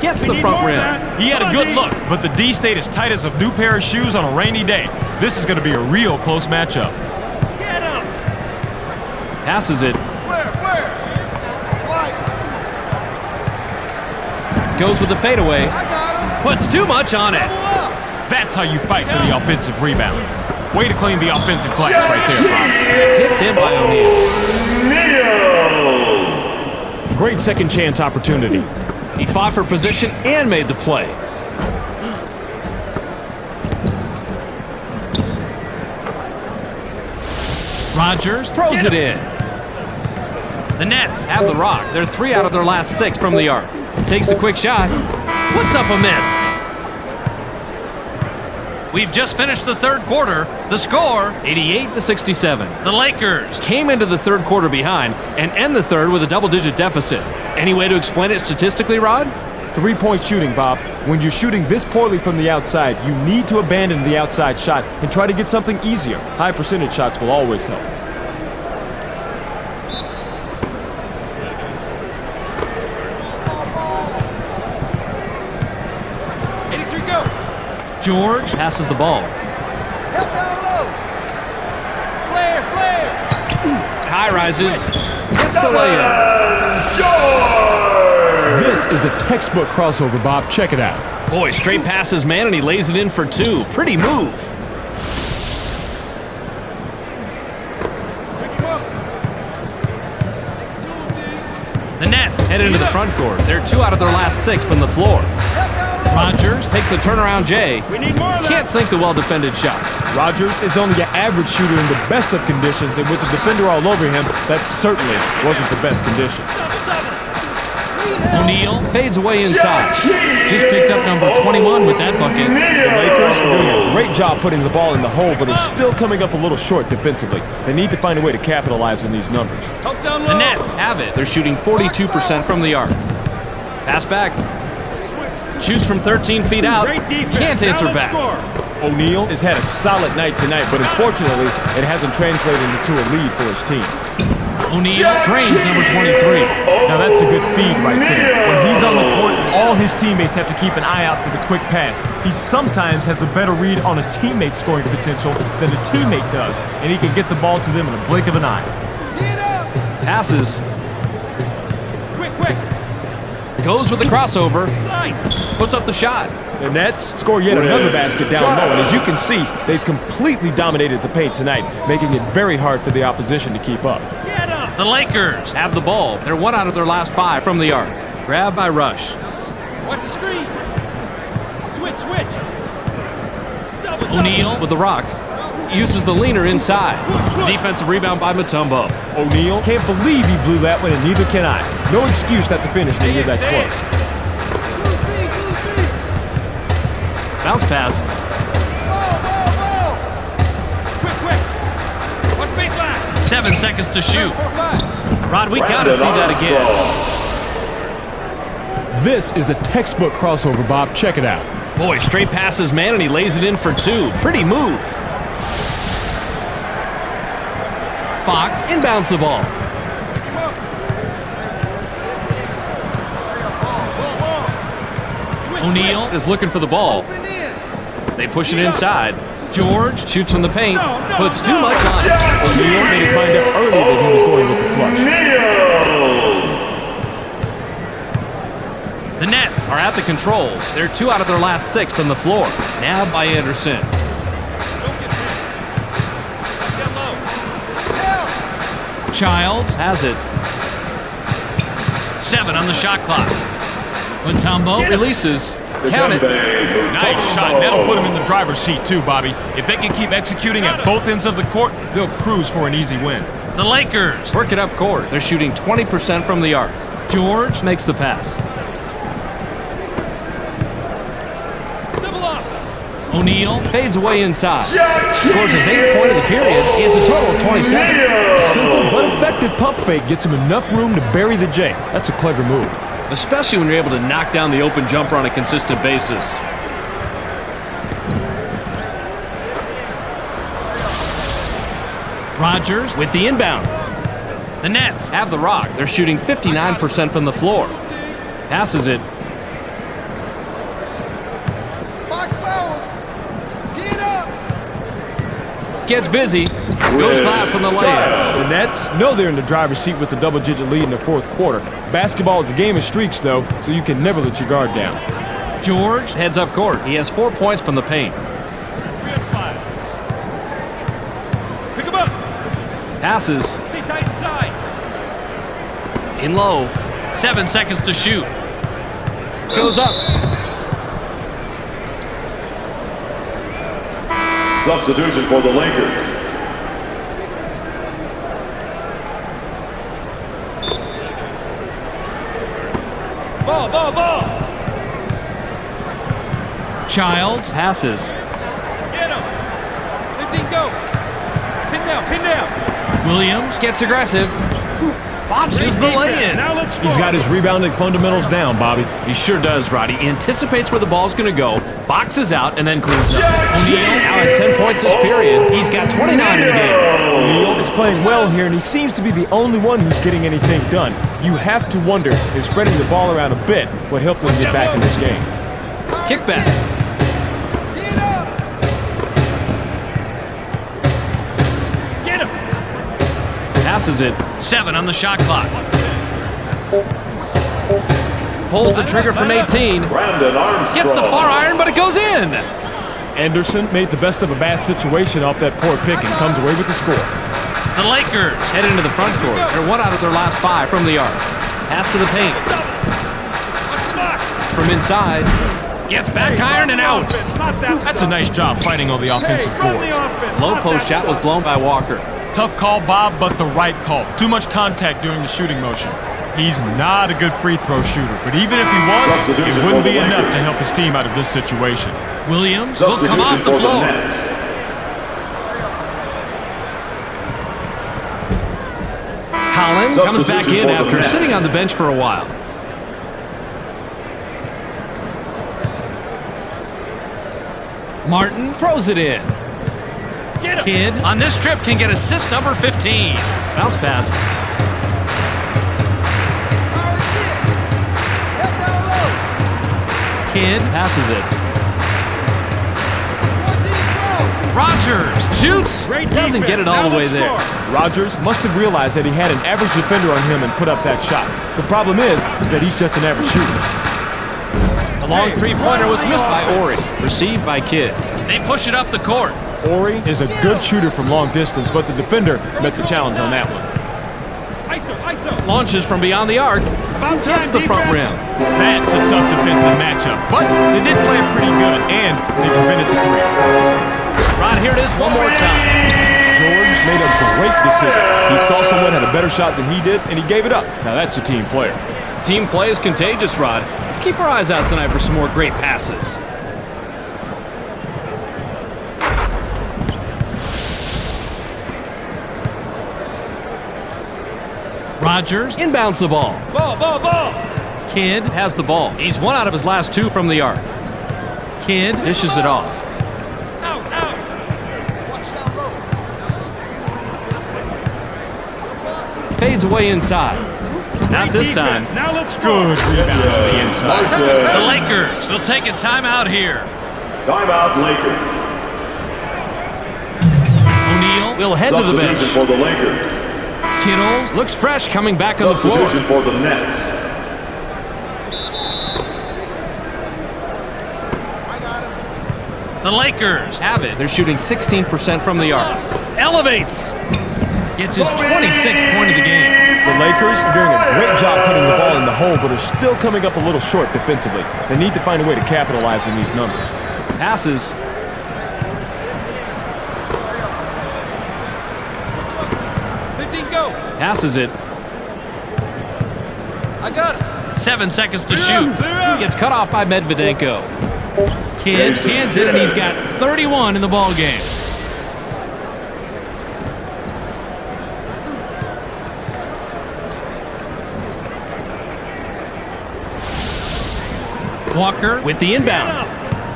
Gets the front rim. He had a good look, but the D stayed as tight as a new pair of shoes on a rainy day. This is going to be a real close matchup. Get him. Passes it. Flare. Slide. Goes with the fadeaway. I got him. Puts too much on it. Double up. That's how you fight for the offensive rebound. Way to clean the offensive glass right there, Bob. Tipped in by O'Neal. great second chance opportunity. He fought for position and made the play. Rodgers throws it in. The Nets have the rock. They're 3 out of their last 6 from the arc. Takes a quick shot. Puts up a miss. We've just finished the third quarter. The score, 88-67. The Lakers came into the third quarter behind and end the third with a double-digit deficit. Any way to explain it statistically, Rod? 3-point shooting, Bob. When you're shooting this poorly from the outside, you need to abandon the outside shot and try to get something easier. High percentage shots will always help. George passes the ball. Help down low. Flare. High rises. Gets the layup. This is a textbook crossover, Bob. Check it out. Boy, straight past his man, and he lays it in for 2. Pretty move. Pick him up. The Nets head into the front court. They're 2 out of their last 6 from the floor. Help down low. Rodgers takes a turnaround J. Can't sink the well-defended shot. Rodgers is only an average shooter in the best of conditions, and with the defender all over him, that certainly wasn't the best condition. O'Neal fades away inside. Just picked up number 21 with that bucket. The Lakers are doing a great job putting the ball in the hole, but are still coming up a little short defensively. They need to find a way to capitalize on these numbers. Help down low. The Nets have it. They're shooting 42% from the arc. Pass back. Shoots from 13 feet out. Can't answer back. O'Neal has had a solid night tonight, but unfortunately, it hasn't translated into a lead for his team. O'Neal drains number 23. Now that's a good feed right there. When he's on the court, all his teammates have to keep an eye out for the quick pass. He sometimes has a better read on a teammate's scoring potential than a teammate does, and he can get the ball to them in a blink of an eye. Get up. Passes. Quick. Goes with the crossover. Puts up the shot. The Nets score yet another basket down low, and as you can see, they've completely dominated the paint tonight, making it very hard for the opposition to keep up. The Lakers have the ball. They're 1 out of their last 5 from the arc. Grab by Rush. Watch the screen. Switch. O'Neal with the rock. Uses the leaner inside. Defensive rebound by Mutombo. O'Neal can't believe he blew that one, and neither can I. No excuse not to finish when you're that close. Bounce pass. Ball. Quick. Watch baseline. 7 seconds to shoot. 4-5. Rod, we gotta see that again. This is a textbook crossover, Bob. Check it out. Boy, straight past his man, and he lays it in for 2. Pretty move. Fox inbounds the ball. Pick him up. Ball. O'Neal is looking for the ball. Open in. They push it inside. George shoots from the paint, puts too much on it. O'Neal made his mind up early that he was going with the flush. The Nets are at the controls. They're 2 out of their last 6 from the floor. Nabbed by Anderson. Childs has it. 7 on the shot clock. Mutombo releases. Count it. Nice shot. That'll put him in the driver's seat too, Bobby. If they can keep executing at both ends of the court, they'll cruise for an easy win. The Lakers work it up court. They're shooting 20% from the arc. George makes the pass. Double up. O'Neal fades away inside. Scores his 8th point of the period. He has a total of 27. Simple but effective pump fake gets him enough room to bury the J. That's a clever move. Especially when you're able to knock down the open jumper on a consistent basis. Rodgers with the inbound. The Nets have the rock. They're shooting 59% from the floor. Passes it. Box power. Get up. Gets busy. Goes fast on the layup. The Nets know they're in the driver's seat with a double-digit lead in the fourth quarter. Basketball is a game of streaks, though, so you can never let your guard down. George heads up court. He has 4 points from the paint. 3 on 5. Pick him up. Passes. Stay tight inside. In low. 7 seconds to shoot. Goes up. Substitution for the Lakers. Ball. Childs passes. Get him. 15, go. Pin down. Williams gets aggressive. Botches the lay-in. He's got his rebounding fundamentals down, Bobby. He sure does, Roddy. He anticipates where the ball's going to go, boxes out, and then cleans up. O'Neal now has 10 points this period. He's got 29 in the game. O'Neal is playing well here, and he seems to be the only one who's getting anything done. You have to wonder if spreading the ball around a bit would help them get back in this game. Kickback. Get up. Get him. Passes it. 7 on the shot clock. Pulls the trigger from 18. Brandon Armstrong. Gets the far iron, but it goes in. Anderson made the best of a bad situation off that poor pick and comes away with the score. The Lakers head into the front court. They're 1 out of their last 5 from the arc. Pass to the paint. Watch the box. From inside. Gets back iron and out. That's a nice job fighting on the offensive boards. Low post shot was blown by Walker. Tough call, Bob, but the right call. Too much contact during the shooting motion. He's not a good free throw shooter, but even if he was, it wouldn't be enough to help his team out of this situation. Williams will come Substitution off the for the floor. Nets. Collins comes back Substitution in for the after Nets. sitting on the bench for a while. Martin throws it in. Get him. Kidd on this trip can get assist number 15. Bounce pass. Howard Kidd. Head down low. Kidd passes it. 14 Rogers shoots. Doesn't get it all the way there. Rogers must have realized that he had an average defender on him and put up that shot. The problem is that he's just an average shooter. The long three-pointer was missed by Ori. Received by Kidd. They push it up the court. Ori is a good shooter from long distance, but the defender met the challenge on that one. ISO. Launches from beyond the arc. Hits the front rim. That's a tough defensive matchup, but they did play it pretty good, and they prevented the three. Right, here it is one more time. George made a great decision. He saw someone had a better shot than he did, and he gave it up. Now that's a team player. Team play is contagious, Rod. Let's keep our eyes out tonight for some more great passes. Rogers inbounds the ball. Ball. Kidd has the ball. He's 1 out of his last 2 from the arc. Kidd dishes it off. Out. Watch down low. Fades away inside. Not this time. Now let's Good rebound on the inside. The Lakers will take a timeout here. Timeout Lakers. O'Neal will head to the Substitution bench. for the Lakers. Kittles looks fresh coming back on the floor. Substitution for the Nets. The Lakers have it. They're shooting 16% from the arc. Elevates. Gets his 26th point of the game. The Lakers are doing a great job putting the ball in the hole, but are still coming up a little short defensively. They need to find a way to capitalize on these numbers. Passes. Go. Passes it. I got it. 7 seconds to shoot. Gets cut off by Medvedenko. Kidd hands it, and he's got 31 in the ball game. Walker with the inbound.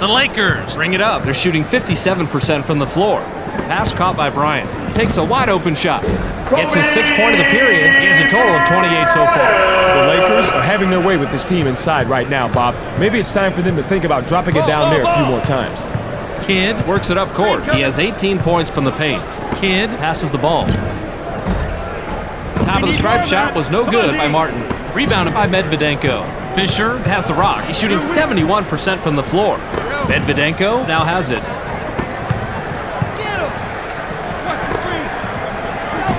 The Lakers bring it up. They're shooting 57% from the floor. Pass caught by Bryant. Takes a wide open shot. Gets his 6th point of the period. He has a total of 28 so far. The Lakers are having their way with this team inside right now, Bob. Maybe it's time for them to think about dropping it down there a few more times. Kidd works it up court. He has 18 points from the paint. Kidd passes the ball. Top of the stripe shot was no good by Martin. Rebounded by Medvedenko. Fisher has the rock. He's shooting 71% from the floor. Medvedenko now has it. Get him. Watch the screen.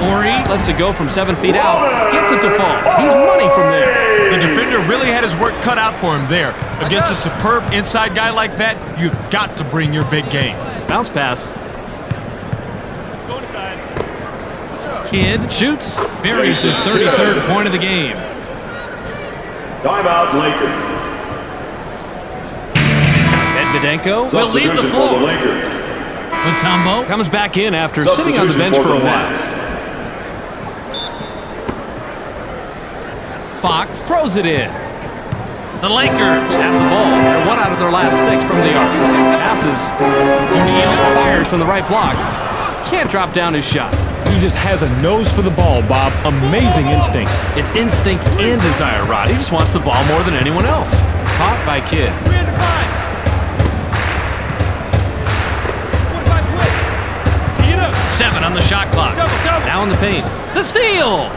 Ori lets it go from 7 feet out. Gets it to fall. He's money from there. The defender really had his work cut out for him there. Against a superb inside guy like that, you've got to bring your big game. Bounce pass. Kidd shoots. Buries his 33rd point of the game. Timeout, Lakers. Medvedenko will leave the Substitution for the floor. Lakers. Mutombo comes back in after sitting on the bench for a while. Fox throws it in. The Lakers have the ball. They're 1 out of their last 6 from the arc. Passes. O'Neal fires from the right block. Can't drop down his shot. He just has a nose for the ball, Bob. Amazing instinct. It's instinct and desire, Rod. He just wants the ball more than anyone else. Caught by Kidd. 3 under 5. 45 twist. Tee it up. 7 on the shot clock. Double. Now in the paint. The steal!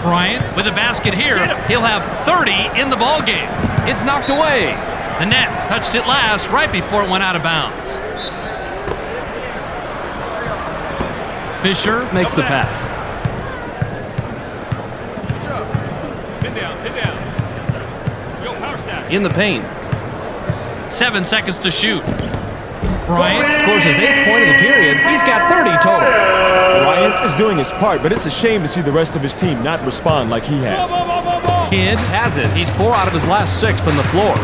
Bryant with a basket here. He'll have 30 in the ball game. It's knocked away. The Nets touched it last right before it went out of bounds. Fisher makes the pass. Pin down. Yo, power stack. In the paint. 7 seconds to shoot. Bryant scores his 8th point of the period. He's got 30 total. Bryant is doing his part, but it's a shame to see the rest of his team not respond like he has. Ball. Kidd has it. He's 4 out of his last 6 from the floor.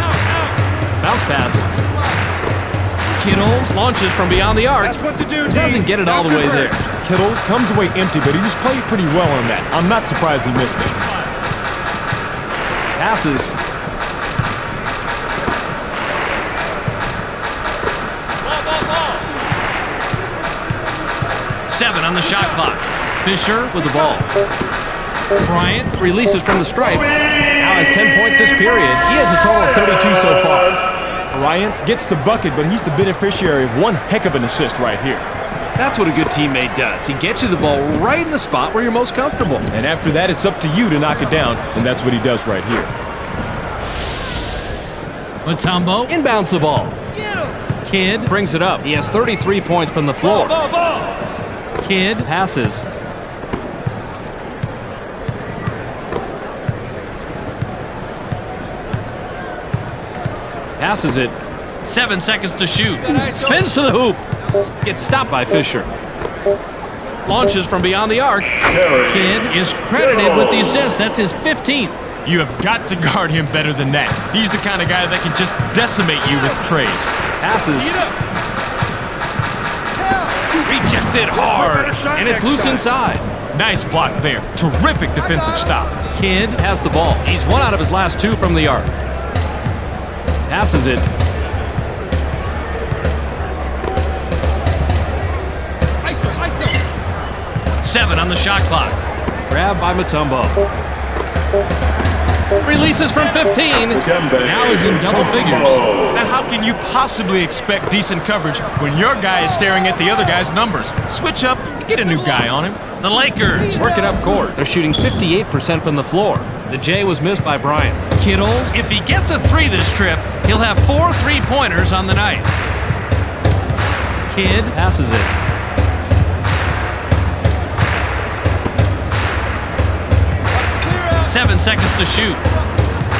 Out. Bounce pass. Kittles launches from beyond the arc. That's what to do, D. Doesn't get it all the way there. Kittles comes away empty, but he just played pretty well on that. I'm not surprised he missed it. Passes. Ball. 7 on the shot clock. Fisher with the ball. Bryant releases from the stripe. Now has 10 points this period. He has a total of 32 so far. Bryant gets the bucket, but he's the beneficiary of one heck of an assist right here. That's what a good teammate does. He gets you the ball right in the spot where you're most comfortable. And after that, it's up to you to knock it down, and that's what he does right here. Mutombo inbounds the ball. Get him! Kidd brings it up. He has 33 points from the floor. Ball. Kidd passes. Passes it. 7 seconds to shoot. Spins to the hoop. Gets stopped by Fisher. Launches from beyond the arc. Kidd is credited with the assist. That's his 15th. You have got to guard him better than that. He's the kind of guy that can just decimate you with trays. Passes. Tee it up. Rejected hard. And it's loose inside. Nice block there. Terrific defensive stop. Kidd has the ball. He's 1 out of his last 2 from the arc. Passes it. ISO. 7 on the shot clock. Grabbed by Mutombo. Releases from 15. Now he's in double figures. Now how can you possibly expect decent coverage when your guy is staring at the other guy's numbers? Switch up and get a new guy on him. The Lakers work it up court. They're shooting 58% from the floor. The J was missed by Bryant. Kittles, if he gets a 3 this trip, he'll have 4 3-pointers on the night. Kidd passes it. Clear out! 7 seconds to shoot.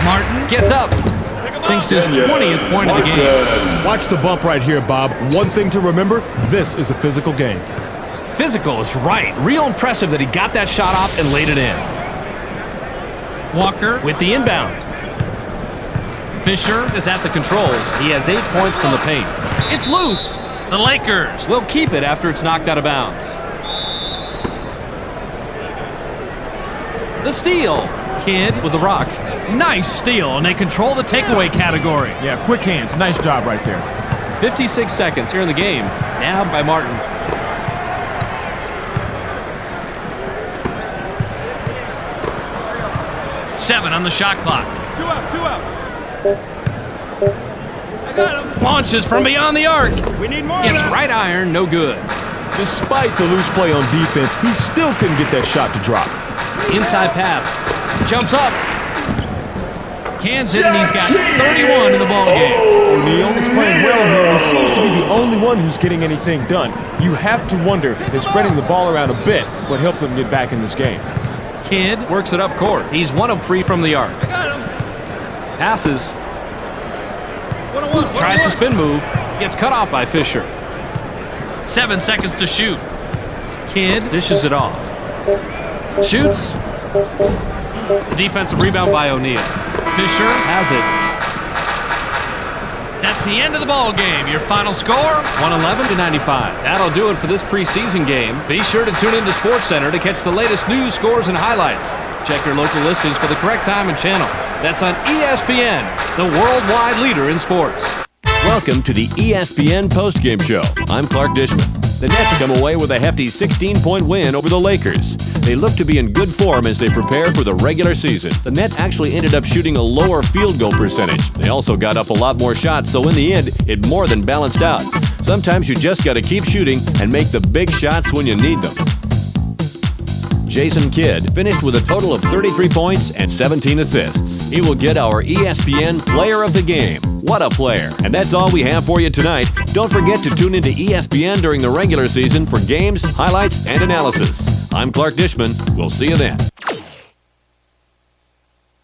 Martin gets up. Thinks his 20th point of the game. Watch the bump right here, Bob. One thing to remember, this is a physical game. Physical is right. Real impressive that he got that shot off and laid it in. Walker with the inbound. Fisher is at the controls. He has 8 points from the paint. It's loose. The Lakers will keep it after it's knocked out of bounds. The steal. Kidd with the rock. Nice steal, and they control the takeaway category. Yeah, quick hands. Nice job right there. 56 seconds here in the game. Nabbed by Martin. Seven on the shot clock. 2 out. I got him. Launches from beyond the arc. We need more Gets of that. right iron, no good. Despite the loose play on defense, he still couldn't get that shot to drop. Inside pass. Jumps up. Hands it, and he's got 31 in the ball game. O'Neal is playing well here and seems to be the only one who's getting anything done. You have to wonder if spreading the ball around a bit would help them get back in this game. Kidd works it up court. He's 1 of 3 from the arc. I got him. Passes. 1-on-1. Tries to spin move. Gets cut off by Fisher. 7 seconds to shoot. Kidd dishes it off. Shoots. Defensive rebound by O'Neal. Fisher has it. That's the end of the ball game. Your final score, 111-95. That'll do it for this preseason game. Be sure to tune into SportsCenter to catch the latest news, scores, and highlights. Check your local listings for the correct time and channel. That's on ESPN, the worldwide leader in sports. Welcome to the ESPN postgame show. I'm Clark Dishman. The Nets come away with a hefty 16-point win over the Lakers. They look to be in good form as they prepare for the regular season. The Nets actually ended up shooting a lower field goal percentage. They also got up a lot more shots, so in the end, it more than balanced out. Sometimes you just got to keep shooting and make the big shots when you need them. Jason Kidd finished with a total of 33 points and 17 assists. He will get our ESPN Player of the Game. What a player. And that's all we have for you tonight. Don't forget to tune into ESPN during the regular season for games, highlights, and analysis. I'm Clark Dishman. We'll see you then.